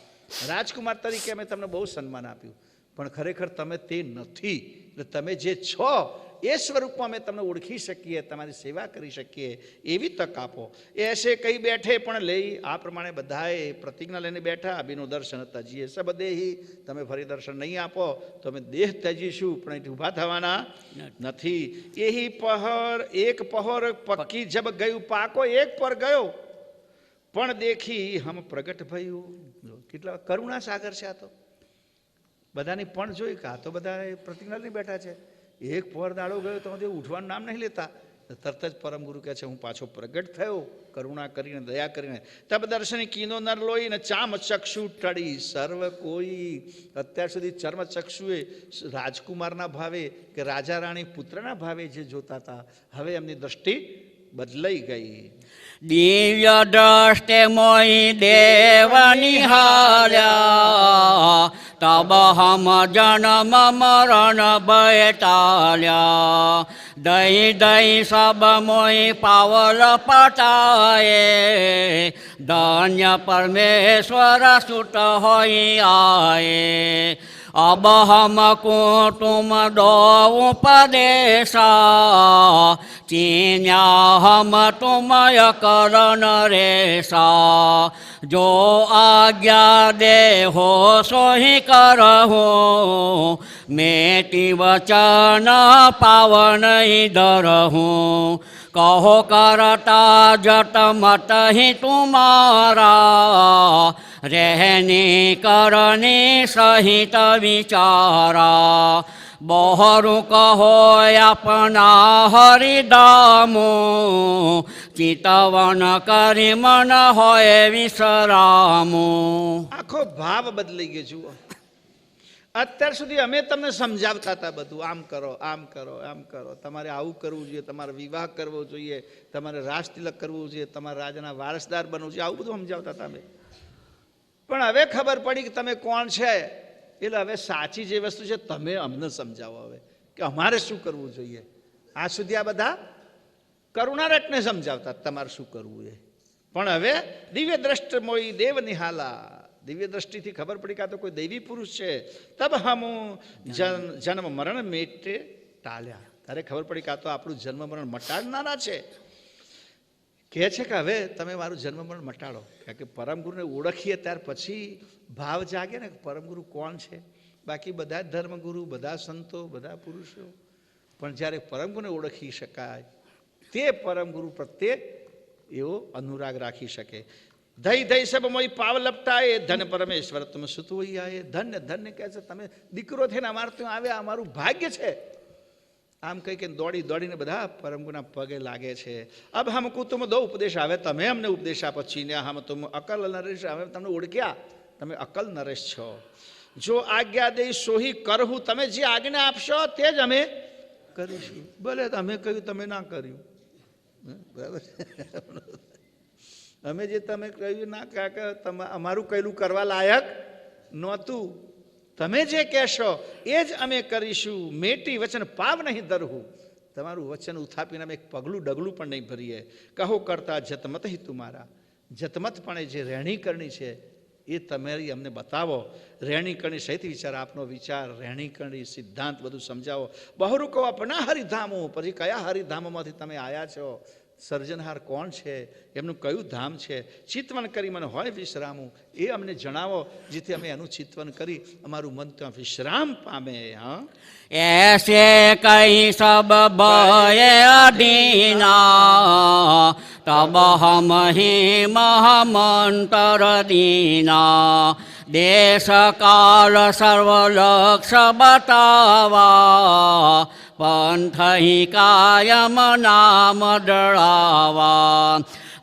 રાજકુમાર તરીકે અમે તમને બહુ સન્માન આપ્યું, પણ ખરેખર તમે તે નથી. એટલે તમે જે છો એ સ્વરૂપમાં અમે તમને ઓળખી શકીએ, તમારી સેવા કરી શકીએ એવી તક આપો. એસે કઈ બેઠે પણ લઈ આ પ્રમાણે બધાએ પ્રતિજ્ઞા લઈને બેઠા. અભિનો દર્શન તજીએ સબ દેહી, તમે ફરી દર્શન નહીં આપો તો અમે દેહ ત્યજીશું, પણ અહીંથી ઊભા થવાના નથી. એહી પહર એક પહોર પક્કી જબ ગયું, પાકો એક પર ગયો પણ દેખી હમ પ્રગટ ભયું. કેટલા કરુણા સાગર છે આ તો. બધાની પણ જોઈ કે આ તો બધા પ્રતિજ્ઞા લઈને બેઠા છે. એક પોર દાડો ગયો તો ઉઠવાનું નામ નહીં લેતા, તરત જ પરમ ગુરુ કહે છે હું પાછો પ્રગટ થયો કરુણા કરીને, દયા કરીને. તબ દર્શન કીનો નર લોહી ને ચામ ચક્ષુ ટળી સર્વ કોઈ. અત્યાર સુધી ચર્મ ચક્ષુએ રાજકુમારના ભાવે કે રાજા રાણી પુત્રના ભાવે જે જોતા હતા, હવે એમની દ્રષ્ટિ બદલાઈ ગઈ. દિવ્ય દ્રષ્ટે મોઈ દેવ નિહાળ્યા, તબ હમ જન્મ મરણ ભય ટાળ્યા. દઈ દઈ સબ મોઈ પાવલ પટાએ, ધન્ય પરમેશ્વર સુત હોઈ આએ. અબ હમ કુટુંબ દો ઉપદેશા, ચીન્યા હમ તુમય કરણ રેશા. જો આજ્ઞા દેહો સોહી કરહું, મેટી વચન પાવન ધરહું. કહો કરતા જટ મત હિ તુમારા, રહેની કરણી સહિત વિચારા. બહરું કહો આપના હરિધામો, ચિતવન કરી મન હોય વિશ્રામો. આખો ભાવ બદલાઈ ગયો. જુઓ, અત્યાર સુધી અમે તમને સમજાવતા હતા બધું, આમ કરો આમ કરો આમ કરો, તમારે આવું કરવું જોઈએ, તમારે વિવાહ કરવો જોઈએ, તમારે રાજ તિલક કરવું જોઈએ, તમારે રાજાના વારસદાર બનવું જોઈએ, આવું બધું સમજાવતા હતા અમે. પણ હવે ખબર પડી કે તમે કોણ છે, એટલે હવે સાચી જે વસ્તુ છે તમે અમને સમજાવો હવે કે અમારે શું કરવું જોઈએ. આ સુધી આ બધા કરુણારટને સમજાવતા તમારે શું કરવું એ, પણ હવે દિવ્ય દ્રષ્ટિ મોઈ દેવ નિહાલા, દિવ્ય દ્રષ્ટિથી ખબર પડી કે આ તો કોઈ દૈવી પુરુષ છે. તબ હમ જન્મ મરણ મેટે ટાળ્યા, ત્યારે ખબર પડી કે આ તો આપણું જન્મ મરણ મટાડનારા છે. કહે છે કે હવે તમે મારું જન્મ મરણ મટાડો, કારણ કે પરમગુરુને ઓળખીએ ત્યાર પછી ભાવ જાગે ને પરમગુરુ કોણ છે. બાકી બધા ધર્મગુરુ, બધા સંતો, બધા પુરુષો, પણ જ્યારે પરમગુરુને ઓળખી શકાય તે પરમગુરુ પ્રત્યે એવો અનુરાગ રાખી શકે. ધઈ ધઈ સબ મોઈ પાવ લપટાએ, ધન પરમેશ્વર તમે સુત હોઈ આએ. ધન્ય ધન્ય કહે છે તમે દીકરો થઈને અમારે ત્યાં આવ્યા, અમારું ભાગ્ય છે. આમ કહી કે દોડી દોડીને બધા પરમગુરુના પગે લાગે છે. અબ હમકુ તુમ દો ઉપદેશ, હવે તમે અમને ઉપદેશ આપો. ચીન્યા હમ તુમ અકલ નરેશ, હવે તમને ઓળખ્યા તમે અકલ નરેશ છો. જો આજ્ઞા દઈ સોહી કરહું, તમે જે આજ્ઞા આપશો તે જ અમે કરીશું. ભલે અમે કહ્યું તમે ના કર્યું, બરાબર, અમે જે તમે કહ્યું ના કાકા અમારું કહેલું કરવા લાયક નહોતું, તમે જે કહેશો એ જ અમે કરીશું. મેટી વચન પાવ નહીં ધરવું, તમારું વચન ઉથાપીને અમે એક પગલું ડગલું પણ નહીં ભરીએ. કહો કરતા જતમત હિ તુમારા, જતમતપણે જે રહેણી કરણી છે એ તમે અમને બતાવો. રહેણી કરણી સહિત વિચાર, આપનો વિચાર, રહેણી કરણી, સિદ્ધાંત બધું સમજાવો. બહરું કહો અપના હરિધામો, પછી કયા હરિધામોમાંથી તમે આવ્યા છો સર્જનહાર કોણ છે, એમનું કયું ધામ છે, ચિંતવન કરી મને હોય વિશ્રામું એ અમને જણાવો, જેથી અમે એનું ચિંતવન કરી અમારું મન ત્યાં વિશ્રામ પામે. હા, ऐसे कई सब भय अधीना तब हम ही महमंतर दीना देश काल सर्वलक्ष बतावा पंथ ही कायम नाम डरावा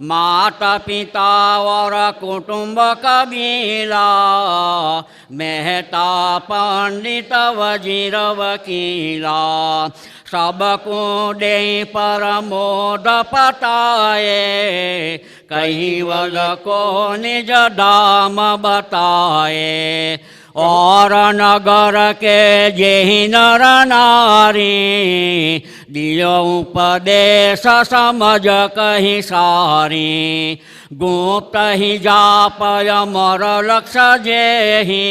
माता पिता और कुटुंब कबीला मेहता पंडित वजीर वकीला सबको दे परमोद पताए कैवल को निज धाम बताए और नगर के जेहि नर नारी दियो उपदेश समझ कही सारी गुप्त ही जाप अमर लक्ष्य जेहि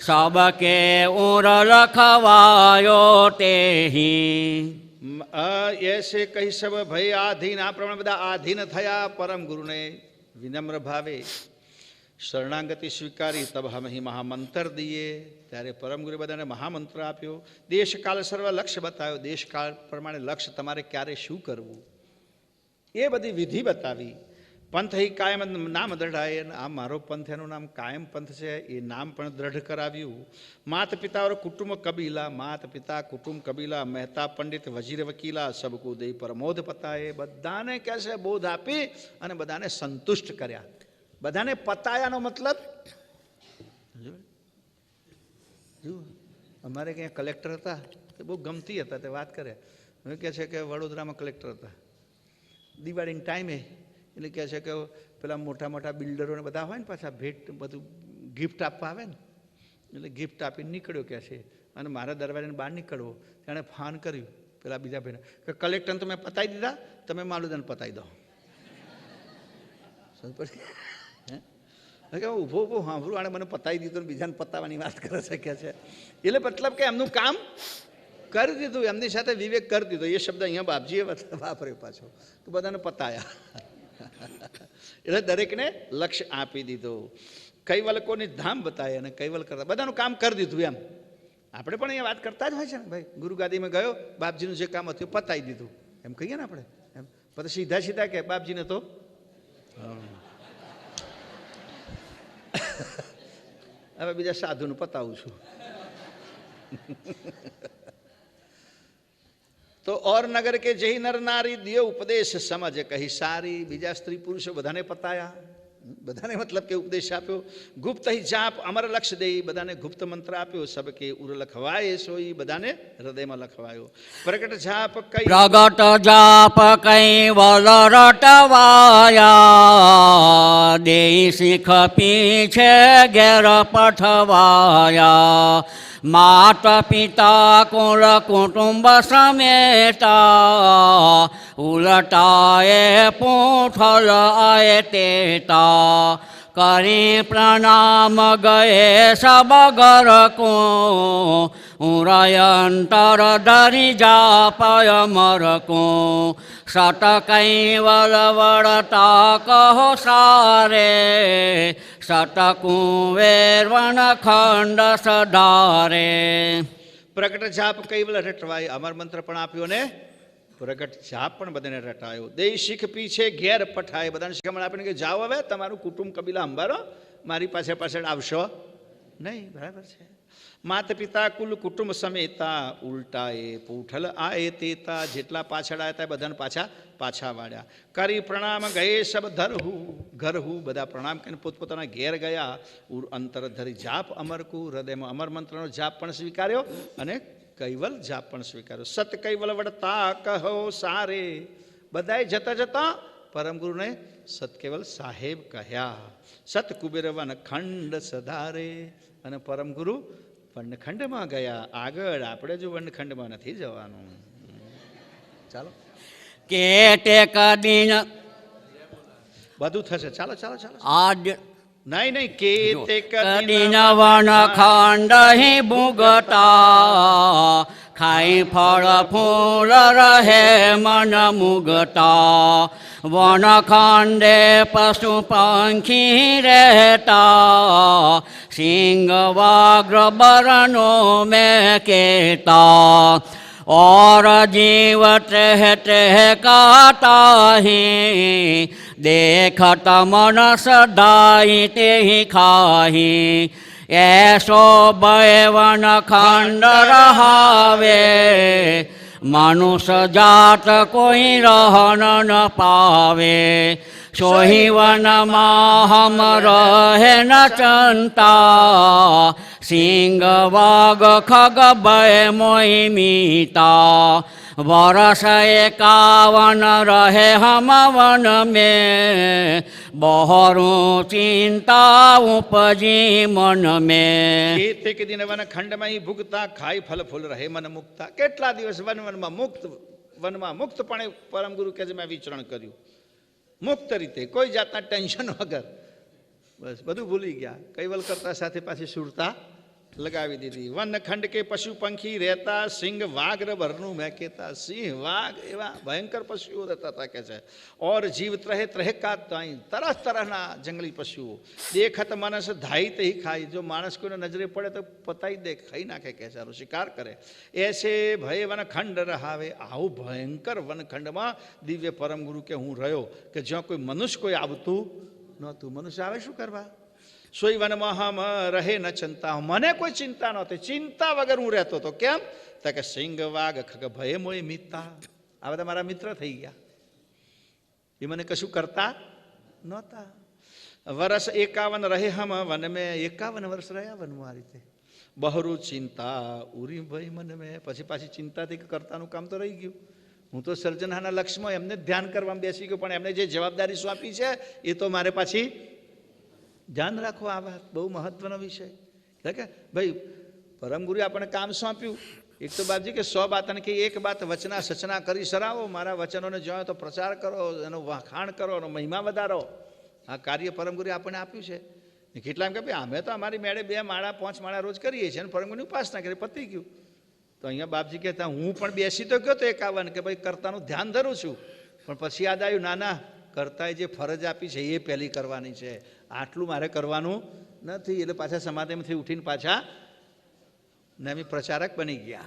सबके उर लखवायो तेहि. એસે કહી સબ ભય આધીન. આ પ્રમાણે બધા આધીન થયા પરમ ગુરુને વિનમ્ર ભાવે શરણાગતિ સ્વીકારી. તબ હમ હિ મહામંત્ર દઈએ. ત્યારે પરમ ગુરુએ બધાને મહામંત્ર આપ્યો. દેશકાળ સર્વ લક્ષ્ય બતાવ્યો. દેશકાળ પ્રમાણે લક્ષ્ય તમારે ક્યારે શું કરવું એ બધી વિધિ બતાવી. પંથ હિ કાયમ નામ દ્રઢાય. આ મારો પંથ એનું નામ કાયમ પંથ છે એ નામ પણ દ્રઢ કરાવ્યું. માત પિતા ઓર કુટુંબ કબીલા. માત પિતા કુટુંબ કબીલા મહેતા પંડિત વજીર વકીલા સબકો દઈ પરમોધ પતાએ. બધાને કહે છે બોધ આપી અને બધાને સંતુષ્ટ કર્યા. બધાને પતાયાનો મતલબ અમારે ક્યાં કલેક્ટર હતા તે બહુ ગમતી હતા. તે વાત કરે હવે કહે છે કે વડોદરામાં કલેક્ટર હતા. દિવાળીના ટાઈમે એટલે કહે છે કે પેલા મોટા મોટા બિલ્ડરોને બધા હોય ને પાછા ભેટ બધું ગિફ્ટ આપવા આવે ને એટલે ગિફ્ટ આપીને નીકળ્યો કહે છે. અને મારા દરવાજાને બહાર નીકળવો તેણે ફોન કર્યું પેલા બીજા ભાઈને કે કલેક્ટરને તો મેં પતાવી દીધા, તમે માલુદાને પતાવી દો. કે ઊભો ઊભો સાંભળું આણે મને પતાવી દીધું બીજાને પતાવવાની વાત કરે છે કે છે. એટલે મતલબ કે એમનું કામ કરી દીધું, એમની સાથે વિવેક કરી દીધો. એ શબ્દ અહીંયા બાપજીએ વાપર્યો પાછો તો બધાને પતાયા. એટલે દરેકને લક્ષ્ય આપી દીધો. કૈવલકોની ધામ બતાવે અને કૈવલ કરતા બધાનું કામ કરી દીધું. એમ આપણે પણ અહીંયા વાત કરતા જ હોય છે ને ભાઈ. ગુરુગાદીમાં ગયો બાપજીનું જે કામ હતું પતાવી દીધું એમ કહીએ ને આપણે. એમ પછી સીધા સીધા કે બાપજીને તો હવે બીજા સાધુનું પતાવું છું. તો ઓર નગર કે જય નર નારી દિયો ઉપદેશ સમજ કહી સારી. બીજા સ્ત્રી પુરુષો બધાને પતાયા. બધાને મતલબ કે ઉપદેશ આપ્યો. ગુપ્ત હિ જાપ અમર લક્ષ્ય દઈ. બધાને ગુપ્ત મંત્ર આપ્યો. સબકે ઉર લખવાય સોઈ. બધાને હૃદયમાં લખવાયો. પ્રગટ જાપ કઈ પ્રગટ જાપ કૈવલ રટવાયા દેઈ શીખ પીછે ઘેર પઠવાયા માતા પિતા કુળ કુટુંબ સમેતા ઉલટાએ પૂંઠલ આય તેતા કરી પ્રણામ ગયે સબ ઘર કો ઉરયંતર ધરી જાપય મર કો સત કૈવલ વળતા કહો સારે સત કુંવેર વન ખંડ સધારે. પ્રગટ જાપ કૈવલ રટવાય. અમર મંત્ર પણ આપ્યો ને પ્રગટ જાપ પણ બધાને રટાયો. દેશ શીખ પીછે ઘેર પઠાય. બધાને શિખામણ આપીને કે જાઓ હવે તમારું કુટુંબ કબીલા અંબારો, મારી પાછળ પાછળ આવશો નહીં. બરાબર છે. માતા પિતા કુલ કુટુંબ સમેતા ઉલટાએ પૂઠલ આએ તેતા. જેટલા પાછળ આવ્યા હતા બધાને પાછા વાળ્યા. કરી પ્રણામ ગયે સબ ધરહુ ઘરહુ. બધા પ્રણામ કરીને પોતપોતાના ઘેર ગયા. ઉર અંતર ધરી જાપ અમરકુ. હૃદયમાં અમર મંત્રનો જાપ પણ સ્વીકાર્યો અને કૈવલ જાપ પણ સ્વીકાર્યો. સત કૈવલ વડતા કહો સારે. બધાએ જતા જતા પરમ ગુરુને સત કૈવલ સાહેબ કહ્યા. સત કુબેર વન ખંડ સધારે. અને પરમ ગુરુ વનખંડમાં ગયા. આગળ આપણે જો વનખંડમાં નથી જવાનું. ચાલો કેટેક દિન બધું થશે. ચાલો ચાલો ચાલો. આજ નહીં નહીં કેતેક દિન વન ખંડ હિ ભૂગતા ખાઈ ફળ ફૂલ રહે મન મુગતા વનખંડે પશુ પંખી રહેતા સિંહ વાગ્ર બરનો મેં કેતા और जीव ट्रह ट्रह काता ही देखत मन सदाई ते ही खाही ऐसो बैवन खंड रहावे मनुष्य जात कोई रहन न पावे सोही वनमा हम रहे न चंता सिंह वाग खग भय मोहि मीता वर्ष 51 रहे हम वन में बहरू चिंता उपजी मन में તે કે દિન વન ખંડમાં ही ભૂગતા ખાઈ ફલ ફૂલ રહે મન મુક્તા કેટલા દિવસ વનમાં મુક્તપણે પરમ ગુરુ કે મેં વિચરણ કર્યું મુક્ત રીતે કોઈ જાતના ટેન્શન વગર બસ બધું ભૂલી ગયા કૈવલ કરતા સાથે પાછી સુરતા લગાવી દીધી વનખંડ કે પશુ પંખી રહેતા સિંહ વાઘ ભરનું મેં કહેતા સિંહ વાઘ એવા ભયંકર પશુઓ રહેતા હતા કે છે ઓર જીવ ત્રહે ત્રહે કા તરહ તરહના જંગલી પશુઓ દેખત માણસ ધાઈ તે ખાય જો માણસ કોઈને નજરે પડે તો પતાઈ દે ખાઈ નાખે કે છે શિકાર કરે એસે ભય વનખંડ રહાવે આવું ભયંકર વનખંડમાં દિવ્ય પરમ ગુરુ કે હું રહ્યો કે જ્યાં કોઈ મનુષ્ય કોઈ આવતું નહોતું મનુષ્ય આવે શું કરવા સોઈ વનમાં હમ રહે ન ચિંતા મને કોઈ ચિંતા નહોતી ચિંતા વગર હું રહેતો હતો કેમ તો કે સિંહ વાઘ ખગ ભય મોય મિત્તા આ બધા મારા મિત્ર થઈ ગયા એ મને કશું કરતા નહોતા વર્ષ 51 રહે હમ વન મેં 51 વર્ષ રહ્યા વનમાં આ રીતે બહરુ ચિંતા ઉરી ભય મન મેં પછી પાછી ચિંતાથી કરતાનું કામ તો રહી ગયું હું તો સર્જનહાના લક્ષ્યમાં એમને ધ્યાન કરવામાં બેસી ગયો પણ એમને જે જવાબદારી સોંપી છે એ તો મારે પાછી ધ્યાન રાખો આ વાત બહુ મહત્વનો વિષય કે ભાઈ પરમગુરુ આપણને કામ સોંપ્યું એક તો બાપજી કે 100 બાત કે એક બાત વચના સચના કરી સરાવો મારા વચનોને જોયો તો પ્રચાર કરો એનો વખાણ કરો એનો મહિમા વધારો આ કાર્ય પરમગુરુ આપણને આપ્યું છે કેટલા એમ કે ભાઈ અમે તો અમારી મેળે 2 માળા 5 માળા રોજ કરીએ છીએ અને પરમગુરુની ઉપાસના કરી પતી ગયું તો અહીંયા બાપજી કહેતા હું પણ બેસી તો ગયો તો 51 કે ભાઈ કર્તાનું ધ્યાન ધરું છું પણ પછી યાદ આવ્યું ના કર્તાએ જે ફરજ આપી છે એ પહેલી કરવાની છે આટલું મારે કરવાનું નથી એટલે પાછા સમાધિમાંથી ઉઠીને પાછા નામી પ્રચારક બની ગયા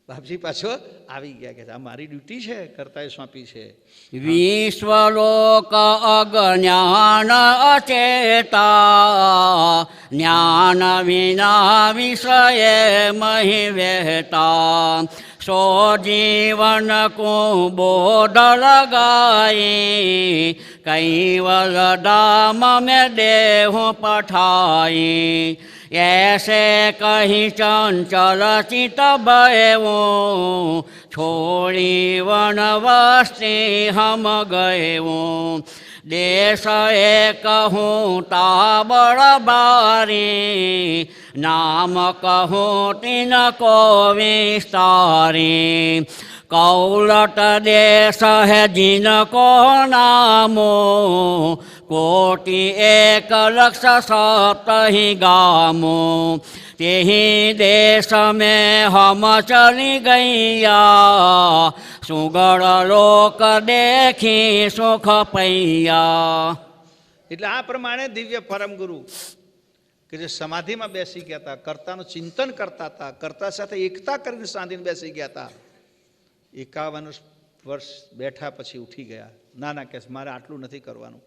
બાપજી પાછો આવી ગયા કે આ મારી ડ્યુટી છે કર્તાએ સોંપી છે વિશ્વલોક અજ્ઞાન અચેતા જ્ઞાન વિના વિષય મહી વહેતા સો જીવન કો બોધ લગાઈ कैवल दाम में देहु पठाई ऐसे कहीं चंचल चित भयवो छोड़ी वन वस्ती हम गएवो देश एक कहूँ ताबड़ बारी नाम कहूँ तिन को विस्तारी कौलट देश है जिनको नामो कोटि 1,07,000 गामो तेहि देश में हम चली गैया सुगड़ लोक देखी सुख पैया એટલે આ પ્રમાણે દિવ્ય પરમ ગુરુ કે જે સમાધિમાં બેસી ગયા હતા કર્તાનું ચિંતન કરતા હતા કર્તા સાથે એકતા કરીને સાંધીને બેસી ગયા હતા 51 વર્ષ બેઠા પછી ઉઠી ગયા ના કે મારે આટલું નથી કરવાનું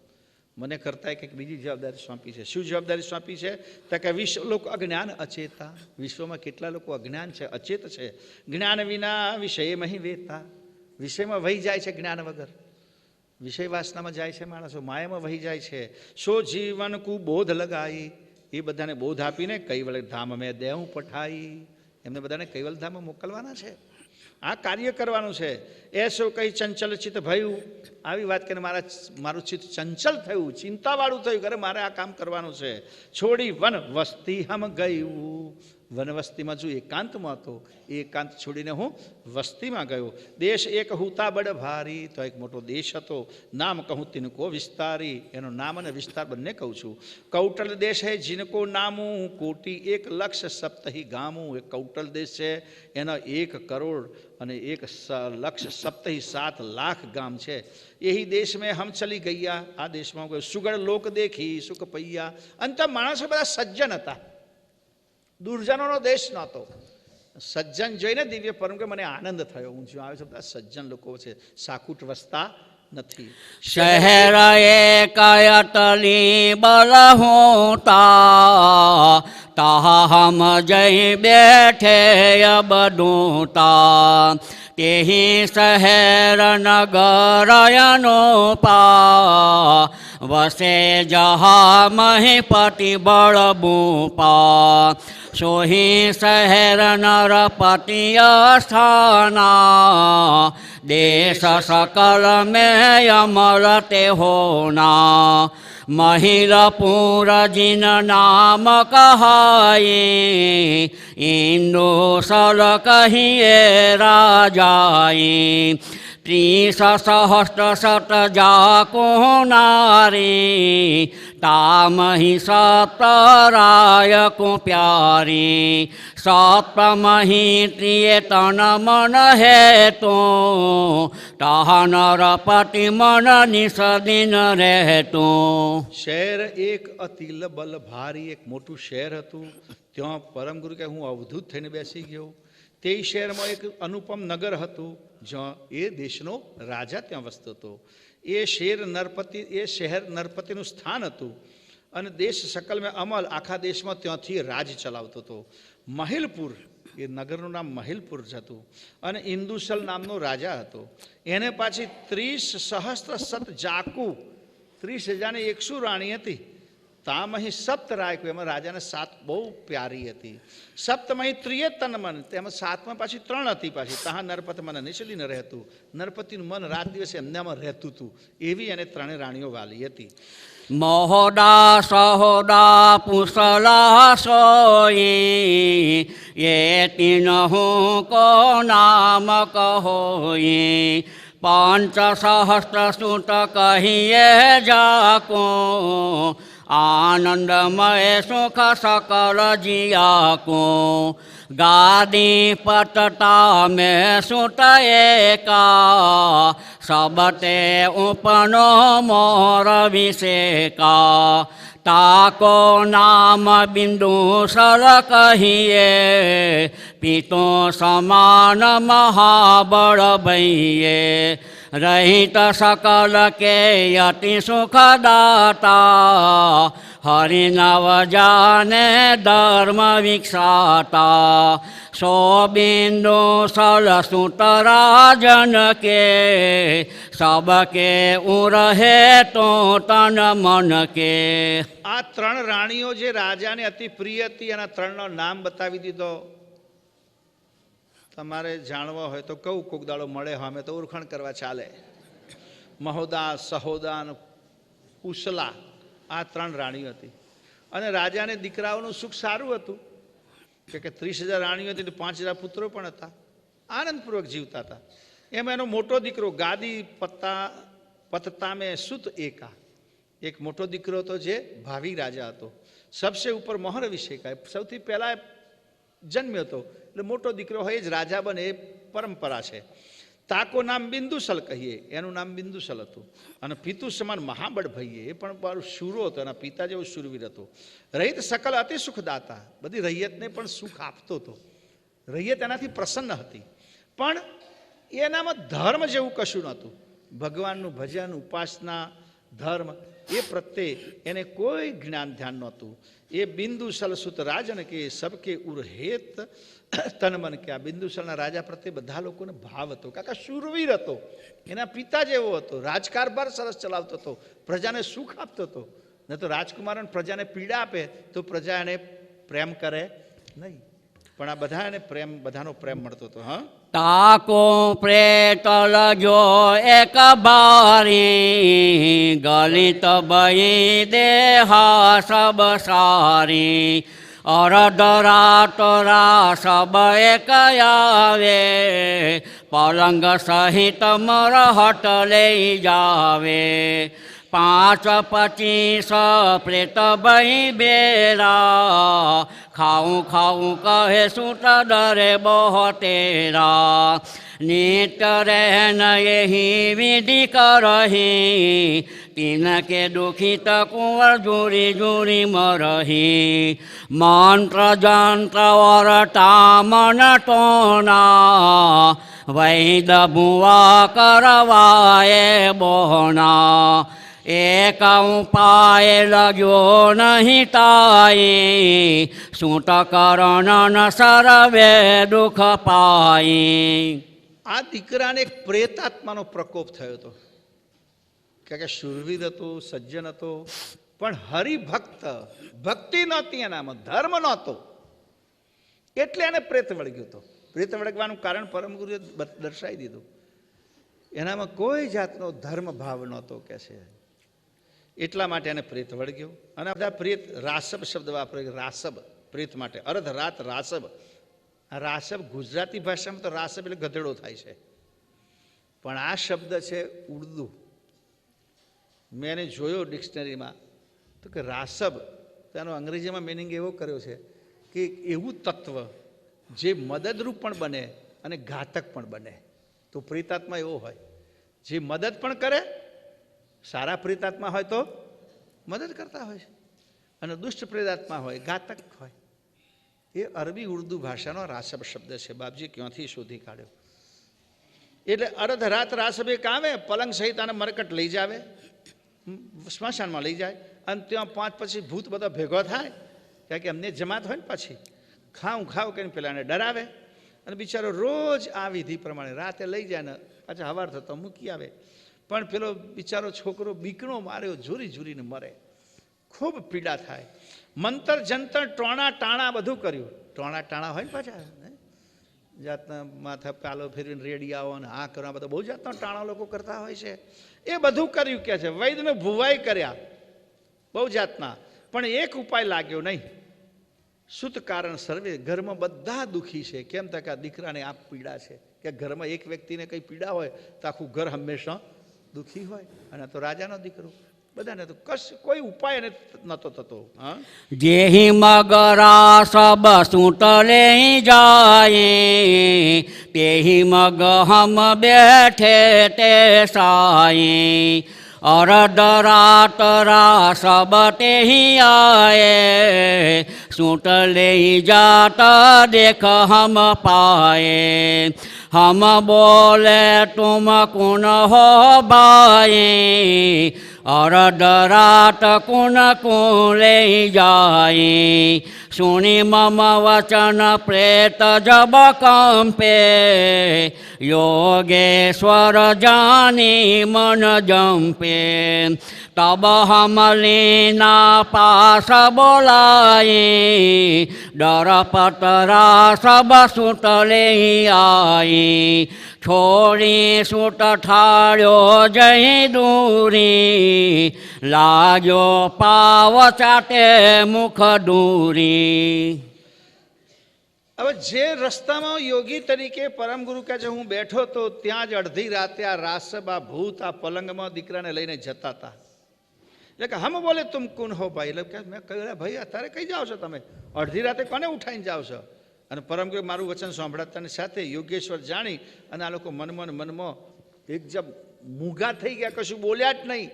મને કરતા કંઈક બીજી જવાબદારી સોંપી છે શું જવાબદારી સોંપી છે તો કે વિશ્વ લોકો અજ્ઞાન અચેતા વિશ્વમાં કેટલા લોકો અજ્ઞાન છે અચેત છે જ્ઞાન વિના વિષયમાં વેતા વિષયમાં વહી જાય છે જ્ઞાન વગર વિષય વાસનામાં જાય છે માણસો માયામાં વહી જાય છે સો જીવન કુ બોધ લગાઈ એ બધાને બોધ આપીને કૈવલ ધામ મેં દેવું પઠાઈ એમને બધાને કૈવલ ધામમાં મોકલવાના છે આ કાર્ય કરવાનું છે એસો કઈ ચંચલ ચિત્ત ભયું આવી વાત કરીને મારું ચિત્ત ચંચલ થયું ચિંતાવાળું થયું કે મારે આ કામ કરવાનું છે છોડી વન વસ્તી હમ ગયું વનવસ્તીમાં જો એકાંતમાં હતો, એ એકાંત છોડીને હું વસ્તીમાં ગયો. દેશ એક હુતા બડ ભારી, તો એક મોટો દેશ હતો. નામ કહું તિનકો વિસ્તારી, એનો નામ અને વિસ્તાર બંને કહું છું. કૌટલ દેશ હે જીનકો નામું, કોટી 1,70,000 ગામું. એ કૌટલ દેશ છે, એના 1 કરોડ અને 1,70,000 લાખ ગામ છે. એહી દેશ મેં હમ ચલી ગયા, આ દેશમાં ગયો. સુગડ લોક દેખી સુખ પૈયા. અંત માણસો બધા સજ્જન હતા, દુર્જનોનો દેશ નહોતો. સજ્જન જોઈને દિવ્ય પરમ કે મને આનંદ થયો. હું જ્યાં આવે છે બધા સજ્જન લોકો છે, સાકુટ વસતા નથી. શહેર એક અટલી બલ હોતા, તાહા હમ જઈ બેઠે બડૂતા. તેહી શહેર નગર અનુપા, વસે જહા મહિપતિ બળબૂપા. સોહી શહેર નરપતિ સ્થાના, દેશ સકલ મેં અમર તે હોના. महिलपुर जिन नाम कहाये, इंदु सल कहिए राजाए. 30,000 जाको नारी, तामहि सप्तराय को प्यारी. सप्तमहि प्रिय तन मन है तो, ताहा नरपति मन निसदिन रहतो. શહેર એક અતિલ બલ ભારી, એક મોટું શહેર હતું. ત્યાં પરમ ગુરુ કે હું અવધૂત થઈને બેસી ગયો. તે શહેરમાં એક અનુપમ નગર હતું, જ્યાં એ દેશનો રાજા ત્યાં વસતો હતો. એ શહેર નરપતિનું સ્થાન હતું અને દેશ સકલ મેં અમલ, આખા દેશમાં ત્યાંથી રાજ ચલાવતો હતો. મહિલપુર, એ નગરનું નામ મહિલપુર જ હતું અને ઇન્દુસલ નામનો રાજા હતો. એને પાછી 30,000 જાકુ, 30,100 રાણી હતી. તામહી સપ્ત રાય, એમાં રાજાને 7 બહુ પ્યારી હતી. સપ્તમહી ત્રિય તન મન, તેમાં 7માં પાછી 3 હતી. પાછી તાહા નરપતિ મન નિચલીને રહેતું. નરપતિનું મન રાત દિવસે એમનામાં રહેતું હતું. એવી એને 3 રાણીઓ વાલી હતી. મહોદા સહોદા પુસલા સોઈ, એ તીનહુ કો નામ કહોઈ. 5,000 સુત કહીએ જાકો, આનંદમય સુખ સકલ જીયા को. गादी पटता में सुत एका, सबते उपनो मोर विषेका. ताको नाम बिंदुसर कहिए, पितो समान महाबल भैये. रहित सकल के अति सुखदाता, हरिनव जाने धर्म विक्षाता. सो बिंदु सल सुत राजन के, सबके उरहे तो तन मन के. આ 3 રાણીઓ જે રાજાને અતિ પ્રિય હતી, એના 3નો નામ બતાવી દીધો. તમારે જાણવા હોય તો કહું, કોક દાડો મળે અમે તો ઓળખાણ કરવા ચાલે. મહોદા, સહોદા અને કુશલા, આ 3 રાણીઓ હતી. અને રાજાને દીકરાઓનું સુખ સારું હતું કે 30,000 રાણીઓ હતી, 5,000 પુત્રો પણ હતા. આનંદપૂર્વક જીવતા હતા. એમાં એનો મોટો દીકરો ગાદી પતતા મેં સુત એકા, એક મોટો દીકરો હતો જે ભાવિ રાજા હતો. સબસે ઉપર મોહર અભિષેકાય, સૌથી પહેલા જન્મ્યો હતો એટલે મોટો દીકરો હોય જ રાજા બને, એ પરંપરા છે. તાકો નામ બિંદુસલ કહીએ, એનું નામ બિંદુસલ હતું. અને પિતુ સમાન મહાબળ ભઈએ, એ પણ બહુ શૂરો હતો, એના પિતા જેવો શૂરવીર હતો. રહિત સકલ અતિ સુખદાતા, બધી રૈયતને પણ સુખ આપતો હતો. રૈયત એનાથી પ્રસન્ન હતી. પણ એનામાં ધર્મ જેવું કશું નહોતું. ભગવાનનું ભજન, ઉપાસના, ધર્મ એ પ્રત્યે એને કોઈ જ્ઞાન ધ્યાન નહોતું. એ બિંદુસલ સુત રાજન કે સબકે ઉરહેત તન મન કે. આ બિંદુસલના રાજા પ્રત્યે બધા લોકોને ભાવ હતો. કાકા શૂરવીર હતો, એના પિતા જેવો હતો, રાજકારભાર સરસ ચલાવતો હતો, પ્રજાને સુખ આપતો હતો. ન તો રાજકુમારને પ્રજાને પીડા આપે તો પ્રજા એને પ્રેમ કરે નહીં. પણ આ બધા એને બધાનો પ્રેમ મળતો હતો. હા, ताको प्रेतल जो एक बारी, गलित बई देहा सब सारी. અરધરાત રાસ એક આવે, પલંગ સહિત મરહટ લઈ જાવે. 5-25 પ્રેત ભાઈ બેરા, ખાઉં ખાઉં કહે સૂટ ડરે બહોતેરા. नित रहन यही विधि करही, तिनके दुखित कुंवर जुरी जुरी मरही. मंत्र जंत्र वरता मन टोना, वैद भुआ करवाए बोना. एक उपाय लग्यो नहीं ताई, सूट करण सर्वे दुख पाई. આ દીકરાને એક પ્રેતાત્માનો પ્રકોપ થયો હતો. કે શૂરવીર હતો, સજ્જન હતો, પણ હરિભક્ત, ભક્તિ નહોતી એનામાં, ધર્મ નહોતો, એટલે એને પ્રેત વળગ્યો હતો. પ્રેત વળગવાનું કારણ પરમગુરુએ દર્શાવી દીધું. એનામાં કોઈ જાતનો ધર્મ ભાવ નહોતો કે છે, એટલા માટે એને પ્રેત વળગ્યો. અને બધા પ્રેત રાસબ શબ્દ વાપરે, રાસબ પ્રેત માટે. અર્ધ રાત રાસબ. રાસબ ગુજરાતી ભાષામાં તો રાસબ એટલે ગધેડો થાય છે, પણ આ શબ્દ છે ઉર્દુ. મેં એને જોયો ડિક્શનરીમાં તો કે રાસબ તેનો અંગ્રેજીમાં મિનિંગ એવો કર્યો છે કે એવું તત્વ જે મદદરૂપ પણ બને અને ઘાતક પણ બને. તો પ્રેતાત્મા એવો હોય જે મદદ પણ કરે, સારા પ્રેતાત્મા હોય તો મદદ કરતા હોય છે, અને દુષ્ટ પ્રેતાત્મા હોય ઘાતક હોય. એ અરબી ઉર્દુ ભાષાનો રાસબ શબ્દ છે. બાપજી ક્યાંથી શોધી કાઢ્યો. એટલે અર્ધ રાત રાસબ એક આવે, પલંગ સહિત આને મરકટ લઈ જાવે, સ્મશાનમાં લઈ જાય, અને ત્યાં 5 પછી ભૂત બધા ભેગો થાય, કારણ કે અમને જમાત હોય ને, પછી ખાઉં ખાઉં કરીને પેલા એને ડરાવે, અને બિચારો રોજ આ વિધિ પ્રમાણે રાતે લઈ જાય ને પાછા હવાર થતો મૂકી આવે. પણ પેલો બિચારો છોકરો બીકણો માર્યો, ઝૂરી ઝૂરીને મરે, ખૂબ પીડા થાય. મંતર જંતર ટોણા ટાણા બધું કર્યું. ટોણા ટાણા હોય ને પાછા જાતના માથા પાલો ફેરવીને રેડિયાઓ અને આ કરવા, બધા બહુ જાતના ટાણા લોકો કરતા હોય છે. એ બધું કર્યું કે છે, વૈદને ભુવાઈ કર્યા બહુ જાતના, પણ એક ઉપાય લાગ્યો નહીં. સુત કારણ સર્વે, ઘરમાં બધા દુઃખી છે. કેમ તક આ દીકરાને આ પીડા છે, કે ઘરમાં એક વ્યક્તિને કંઈ પીડા હોય તો આખું ઘર હંમેશા દુઃખી હોય. અને તો રાજાનો દીકરો, બધાને તો કોઈ ઉપાય નતો થતો. હા, જેહી મગરા સબ સૂટ લઈ જાય, તેહી મગ હમ બેઠે તે સાઈ. અરધ રાત રાસબ તેહી આએ, સૂટ લઈ જાત દેખ હમ પાએ. हम बोले तुम कुन हो भाई, अरध रात कुन कुन ले जाई. सुनी मम वचन प्रेत जब कंपे, योगेश्वर जानी मन जंपे. तब हम लीना पास बोलाई, डर पतरा सब सूट ले आई. छोड़ी सूट ठाड़्यो जही दूरी, लाग्यो पाव चाटे मुख दूरी. હવે જે રસ્તામાં યોગી તરીકે પરમગુરુ કહે છે હું બેઠો તો ત્યાં જ અડધી રાતે આ રાસબ, આ ભૂત આ પલંગમાં દીકરાને લઈને જતા હતા. એટલે કે હમ બોલે તુમ કુન હો ભાઈ. એટલે કે મેં કહ્યું ભાઈ અત્યારે કઈ જાઓ છો તમે, અડધી રાતે કોને ઉઠાઈને જાઓ છો? અને પરમગુરુ મારું વચન સાંભળતાની સાથે યોગેશ્વર જાણી અને આ લોકો મનમાં એકદમ મૂંગા થઈ ગયા, કશું બોલ્યા જ નહીં,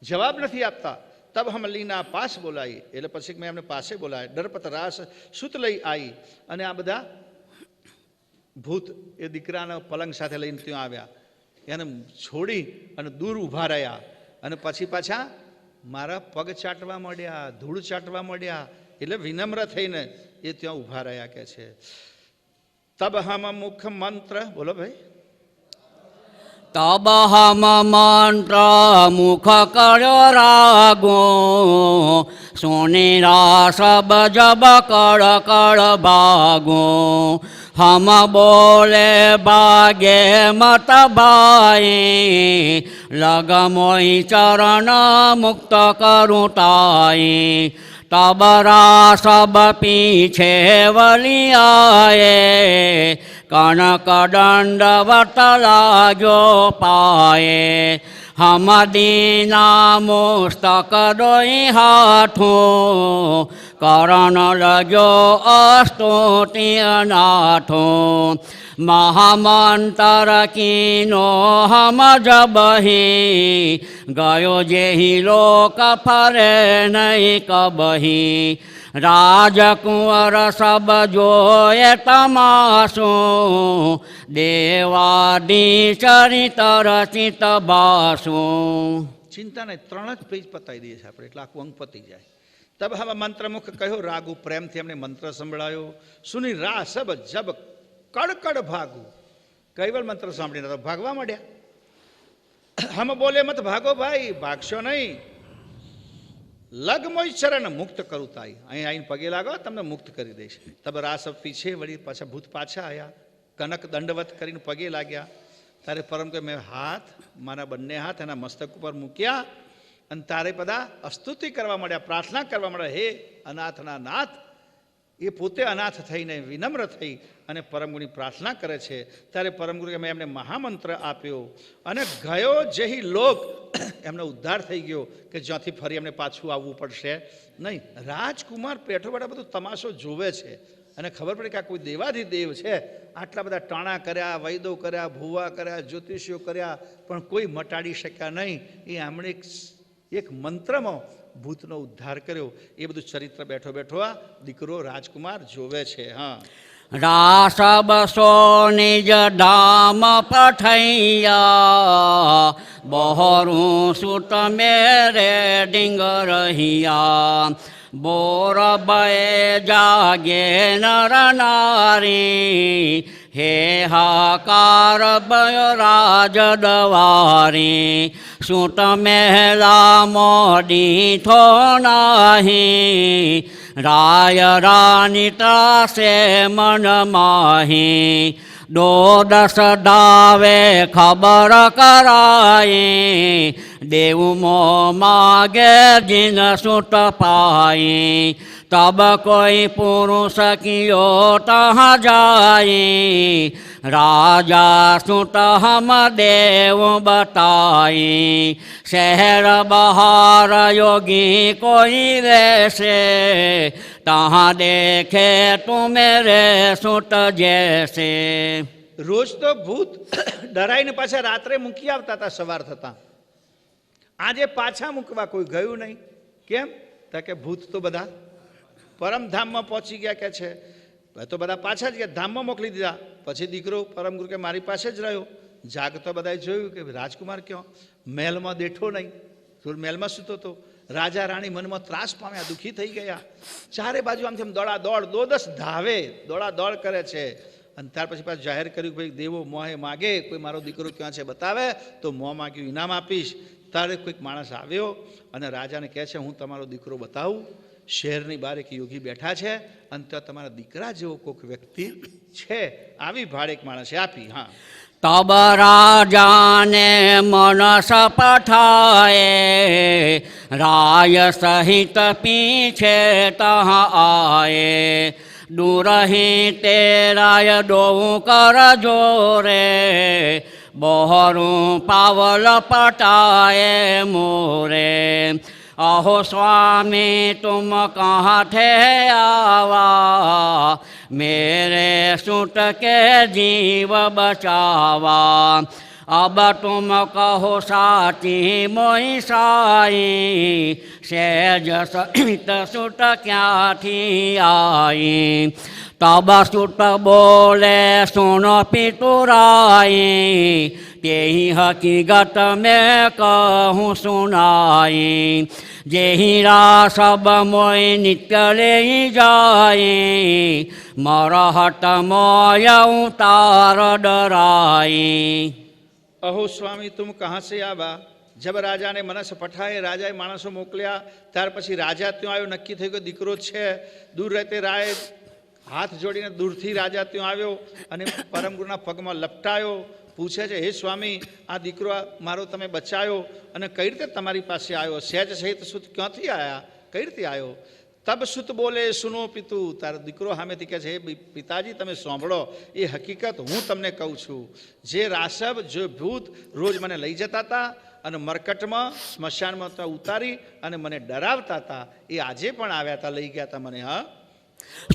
જવાબ નથી આપતા. તબ હમ લીના પાસ બોલાવી, એટલે પછી મેં એમને પાસે બોલાય. ડરપત રાસ સુત લઈ આવી, અને આ બધા ભૂત એ દીકરાના પલંગ સાથે લઈને ત્યાં આવ્યા. એને છોડી અને દૂર ઊભા રહ્યા, અને પછી પાછા મારા પગ ચાટવા માંડ્યા, ધૂળ ચાટવા માંડ્યા. એટલે વિનમ્ર થઈને એ ત્યાં ઊભા રહ્યા કે છે. તબ હમ મુખ મંત્ર, બોલો ભાઈ. तब हम मंत्र मुख कर्यो रागो, सुनी रासब जब कड़ कड़ भागो. हम बोले भागे मत भाई, लग मोहि चरण मुक्त करूँ ताई. तबरा सब पीछे वलियाए कनक दंडवत लागो पाए हम दीना मुस्तक दोई हाथों करण लगो अस्तुति अनाथो महामंत्र कीनो हम जब ही गयो जेहि लोक फरे नहीं कबही राजकुंवर सब जोए तमाशो देवादी चरित रचित बासो चिंता नहीं 3 જ પેજ પતાવી દઈએ છીએ આપણે એટલે આખું અંગ પતી જાય તબ હવે મંત્રમુખ કહ્યો રાગુ પ્રેમથી એમને મંત્ર સંભળાયો સુની રા સબ જબ કડકડ ભાગુ કૈવલ મંત્ર સાંભળીને તો ભાગવા માંડ્યા હમ બોલે મત ભાગો ભાઈ ભાગશો નહીં લગ મોઈ ચરણ મુક્ત કરું તાઈ અહીં આવીને પગે લાગો તમને મુક્ત કરી દઈશ તબ રા સબ પીછે વળી પાછા ભૂત પાછા આવ્યા કનક દંડવત કરીને પગે લાગ્યા તારે પરમ કે મેં હાથ મારા બંને હાથ એના મસ્તક ઉપર મૂક્યા અને તારે બધા અસ્તુતિ કરવા માંડ્યા પ્રાર્થના કરવા માંડ્યા હે અનાથના નાથ એ પોતે અનાથ થઈને વિનમ્ર થઈ અને પરમગુરુની પ્રાર્થના કરે છે ત્યારે પરમગુરુ કે મેં એમને મહામંત્ર આપ્યો અને ગયો જેહી લોક એમનો ઉદ્ધાર થઈ ગયો કે જ્યાંથી ફરી એમને પાછું આવવું પડશે નહીં રાજકુમાર પેઠો બેઠા બધું તમાશો જોવે છે અને ખબર પડે કે આ કોઈ દેવાધિદેવ છે આટલા બધા ટાણા કર્યા વૈદો કર્યા ભુવા કર્યા જ્યોતિષીઓ કર્યા પણ કોઈ મટાડી શક્યા નહીં એ આમણે એક મંત્રમાં ભૂતનો ઉદ્ધાર કર્યો એ બધું ચરિત્ર બેઠો બેઠો આ દીકરો રાજકુમાર જોવે છે હા રાસબ સો નિજ ધામ પઠૈયા બહોરું સુત મેરે ડિંગ રહિયા બોર ભય જાગે નર નારી હે હાકાર ભય રાજ દવારી સુત મહેલા મોડી થો નાહી રાય રાની ત્રાસે મન માહી દો દસ દાવે ખબર કરાઈ દેવ મો માગે જીન સુત પાઈ તબ કોઈ પુરુષ કિયો તહ જાઈ રાજા સુત હમ દેવ બતાઈ શહેર બહાર યોગી કોઈ રહેશે તहाँ देखे तुम मेरे सुत जैसे રોજ તો ભૂત ડરાઈને પાછા રાત્રે મૂકી આવતા હતા સવાર થતા આજે પાછા મૂકવા કોઈ ગયું નહીં કેમ તો કે ભૂત તો બધા પરમધામમાં પહોંચી ગયા કે છે તો બધા પાછા જ ગયા ધામમાં મોકલી દીધા પછી દીકરો પરમગુરુ કે મારી પાસે જ રહ્યો જાગતો બધાએ જોયું કે રાજકુમાર ક્યાં મહેલમાં દેઠો નહીં મહેલમાં સૂતો હતો રાજા રાણી મનમાં ત્રાસ પામ્યા દુઃખી થઈ ગયા ચારે બાજુ આમથી આમ દોડા દોડ દો દસ ધાવે દોડા દોડ કરે છે અને ત્યાર પછી પાછું જાહેર કર્યું કે ભાઈ દેવો મોહે માગે કોઈ મારો દીકરો ક્યાં છે બતાવે તો મોં માગ્યું ઇનામ આપીશ તારે કોઈક માણસ આવ્યો અને રાજાને કહે છે હું તમારો દીકરો બતાવું શહેરની બહાર એક યોગી બેઠા છે અને ત્યાં તમારા દીકરા જેવો કોઈક વ્યક્તિ છે આવી ભાડે એક માણસે આપી હા तब राजा ने मनस पठाए राय सहित पीछे तह आए दूरही तेराय दो कर जोरे बहरू पावल पटाए मोरे अहो स्वामी तुम कहाँ थे आवा मेरे सुत के जीव बचावा अब तुम कहो साची मोई साई सहज सहित सुत क्याथी आई तब सुत बोले सुनो पितुराई तेहि हकीकत में कहूँ सुनाई जेहिरा सब मोय निकले जाए मरहट मोय उतार डराई अहो स्वामी तुम कहाँ से आवा जब राजा ने मनस पठाए राजाए माणसों मोकल्या ત્યાર પછી રાજા ત્યાં આવ્યો નક્કી થઈ ગયો દીકરો છે દૂર રહેતે રાય હાથ જોડીને દૂરથી રાજા ત્યાં આવ્યો અને પરમગુરુના પગમાં લપટાયો પૂછે છે હે સ્વામી આ દીકરો મારો તમે બચાયો અને કઈ રીતે તમારી પાસે આવ્યો સહેજ સહિત સુત ક્યાંથી આવ્યા કઈ રીતે આવ્યો તબ સુત બોલે સુનો પિતુ, તારો દીકરો સામેથી કહે છે, હે પિતાજી તમે સાંભળો, એ હકીકત હું તમને કહું છું. જે રાસબ જે ભૂત રોજ મને લઈ જતા હતા અને મરકટમાં સ્મશાનમાં ત્યાં ઉતારી અને મને ડરાવતા હતા, એ આજે પણ આવ્યા હતા, લઈ ગયા હતા મને. હા,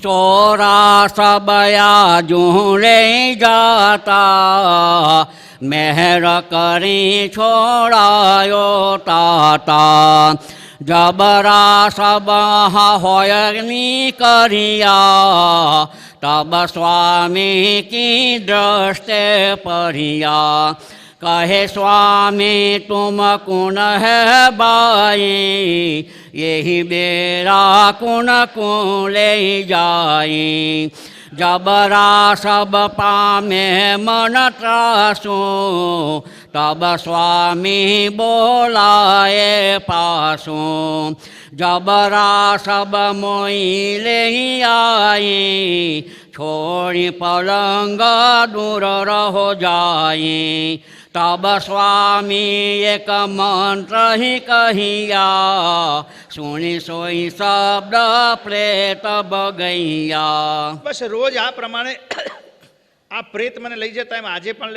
ચોરા સબયા જુલે જાતા, મહેર કરી છોડાયો તાતા. જબરા સબ હોયની કરિયા, તબ સ્વામી કી દ્રષ્ટે પરિયા. कहे स्वामी तुम कुन है बाई, यही बेरा कुन को ले जाई. जबरा सब पामे मन त्रासो, तब स्वामी बोलाए पासो. जबरा सब मोई ले आई, छोड़ी पलंग दूर रहो जाई. तब स्वामी एक मंत्र ही कहिया, सुनी सोई शब्द प्रेत बगैया. બસ રોજ આ પ્રમાણે આ પ્રેત મને લઈ જતા, એમ આજે પણ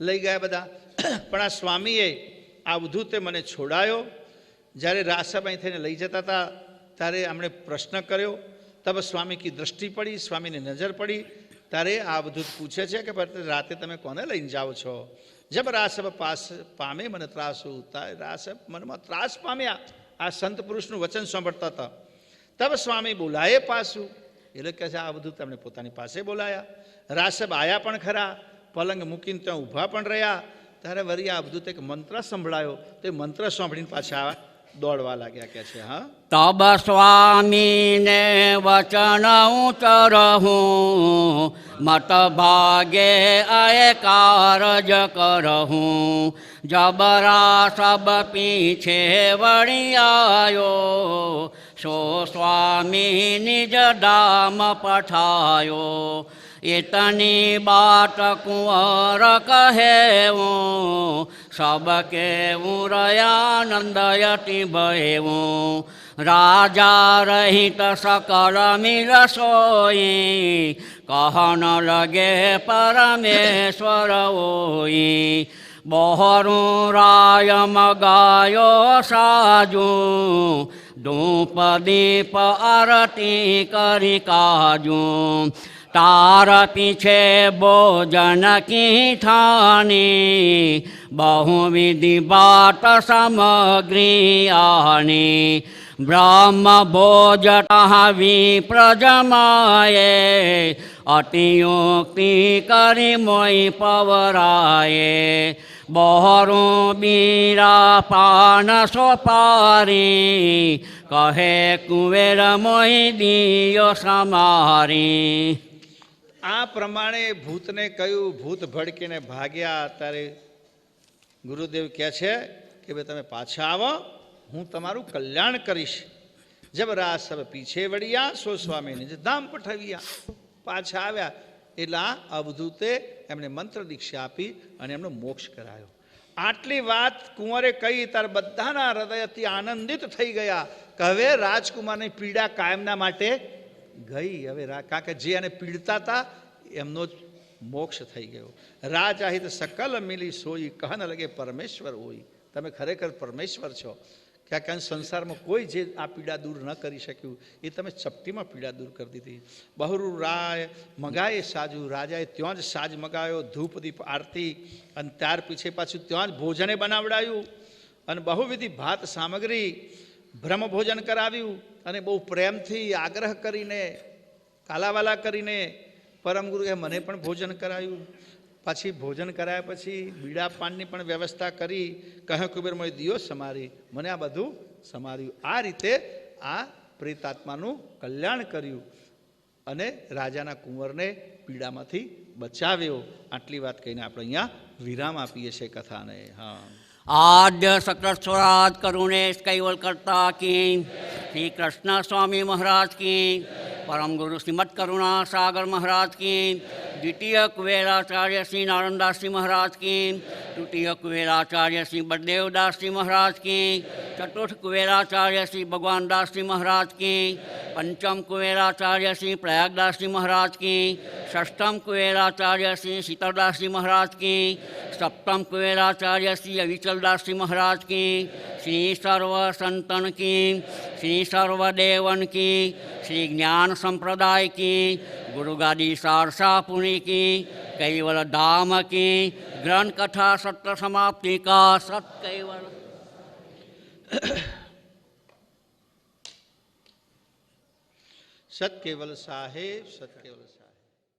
લઈ ગયા બધા. પણ આ સ્વામીએ આ અવધૂતે મને છોડાયો. જ્યારે રાસબ અહીં થઈને લઈ જતા હતા ત્યારે એમણે પ્રશ્ન કર્યો. તબ સ્વામી કી દ્રષ્ટિ પડી, સ્વામીની નજર પડી. ત્યારે આ અવધૂત પૂછે છે કે રાતે તમે કોને લઈને જાઓ છો? જબ રાસબ પામે મને ત્રાસુ, રાસબ મનમાં ત્રાસ પામ્યા. આ સંત પુરુષનું વચન સાંભળતા હતા. તબ સ્વામી બોલાયે પાછું, એટલે કહે છે આ બધું તેમણે પોતાની પાસે બોલાયા. રાસબ આયા પણ ખરા, પલંગ મૂકીને ત્યાં ઊભા પણ રહ્યા. ત્યારે વળી આ બધું એક મંત્ર સંભળાયો. તે મંત્ર સાંભળીને પાછા દોડવા લાગ્યા. કે છે હા, તબ સ્વામીને વચન ઉતરહું, મત ભાગે આય કારજ કરહું. જબરા સબ પીછે વળી આયો, સો સ્વામી નિજ ધામ પઠાયો. इतनी बात कुंवर कहेऊँ, सब केऊँ रयानंदयति भयऊँ. राजा रहित सकल मिल सोई, कहन लगे परमेश्वर ओई. बहरू राय मगायो साजू, धूप दीप आरती करी काजू. तार पीछे भोजन की ठानी, बहुविधि बात सामग्री आनी. ब्रह्म भोज विप्र जमाए, अतियुक्ति करी मोई पवराए. बहरू बीरा पान सोपारी, कहे कुवेर मोई दियो समारी. આ પ્રમાણે ભૂતને કહ્યું. ભૂત ભડકીને ભાગ્યા. ત્યારે ગુરુદેવ કહે છે કે ભાઈ તમે પાછા આવો, હું તમારું કલ્યાણ કરીશ. જબ રાસબ પીછે વળ્યા, સો સ્વામીને ધામ પઠાવ્યા. પાછા આવ્યા એટલે આ અવધૂતે એમને મંત્ર દીક્ષા આપી અને એમનો મોક્ષ કરાયો. આટલી વાત કુંવરે કહી ત્યારે બધાના હૃદયથી આનંદિત થઈ ગયા કે હવે રાજકુમારની પીડા કાયમના માટે ગઈ. હવે કારણ કે જે એને પીડતા હતા એમનો જ મોક્ષ થઈ ગયો. રાજ આહિત સકલ મિલી સોઈ, કહન લગે પરમેશ્વર હોય. તમે ખરેખર પરમેશ્વર છો. ક્યાંક સંસારમાં કોઈ જે આ પીડા દૂર ન કરી શક્યું એ તમે ચપટીમાં પીડા દૂર કરી દીધી. બહરુ રાય મગાએ સાજુ, રાજાએ ત્યાં જ સાજ મગાયો, ધૂપ દીપ આરતી, અને ત્યાર પીછે પાછું ત્યાં જ ભોજને બનાવડાયું અને બહુવિધિ ભાત સામગ્રી બ્રહ્મ ભોજન કરાવ્યું. અને બહુ પ્રેમથી આગ્રહ કરીને કાલાવાલા કરીને પરમગુરુએ મને પણ ભોજન કરાયું. પછી ભોજન કરાયા પછી બીડા પાનની પણ વ્યવસ્થા કરી. કહે કુબેરમય દિયો સમારી, મને આ બધું સમાર્યું. આ રીતે આ પ્રેતાત્માનું કલ્યાણ કર્યું અને રાજાના કુંવરને પીડામાંથી બચાવ્યો. આટલી વાત કહીને આપણે અહીંયા વિરામ આપીએ છીએ કથાને. હા, आद्य सकलस्वराज करुणेश कैवल करता की, श्री कृष्ण स्वामी महाराज की, परम गुरु श्रीमद करुणा सागर महाराज की, द्वितीय कुबेराचार्य श्री नारायणदास जी महाराज की, तृतीय कुबेराचार्य श्री बलदेवदास जी महाराज की, चतुर्थ कुबेराचार्य श्री भगवान दास जी महाराज की, पंचम कुबेराचार्य श्री प्रयागदास जी महाराज की, षष्ठम कुबेराचार्य श्री शीतलदास जी महाराज की, सप्तम कुबेराचार्य श्री अविचल दास जी महाराज की, श्री सर्व संतन की, श्री सर्वदेवन की, श्री ज्ञान संप्रदाय की, गुरुगादी सारसापुरी की, कैवल धाम की, ग्रंथ कथा सत्र समाप्ति का सत कैवल। सत केवल साहेब, सत केवल साहेब।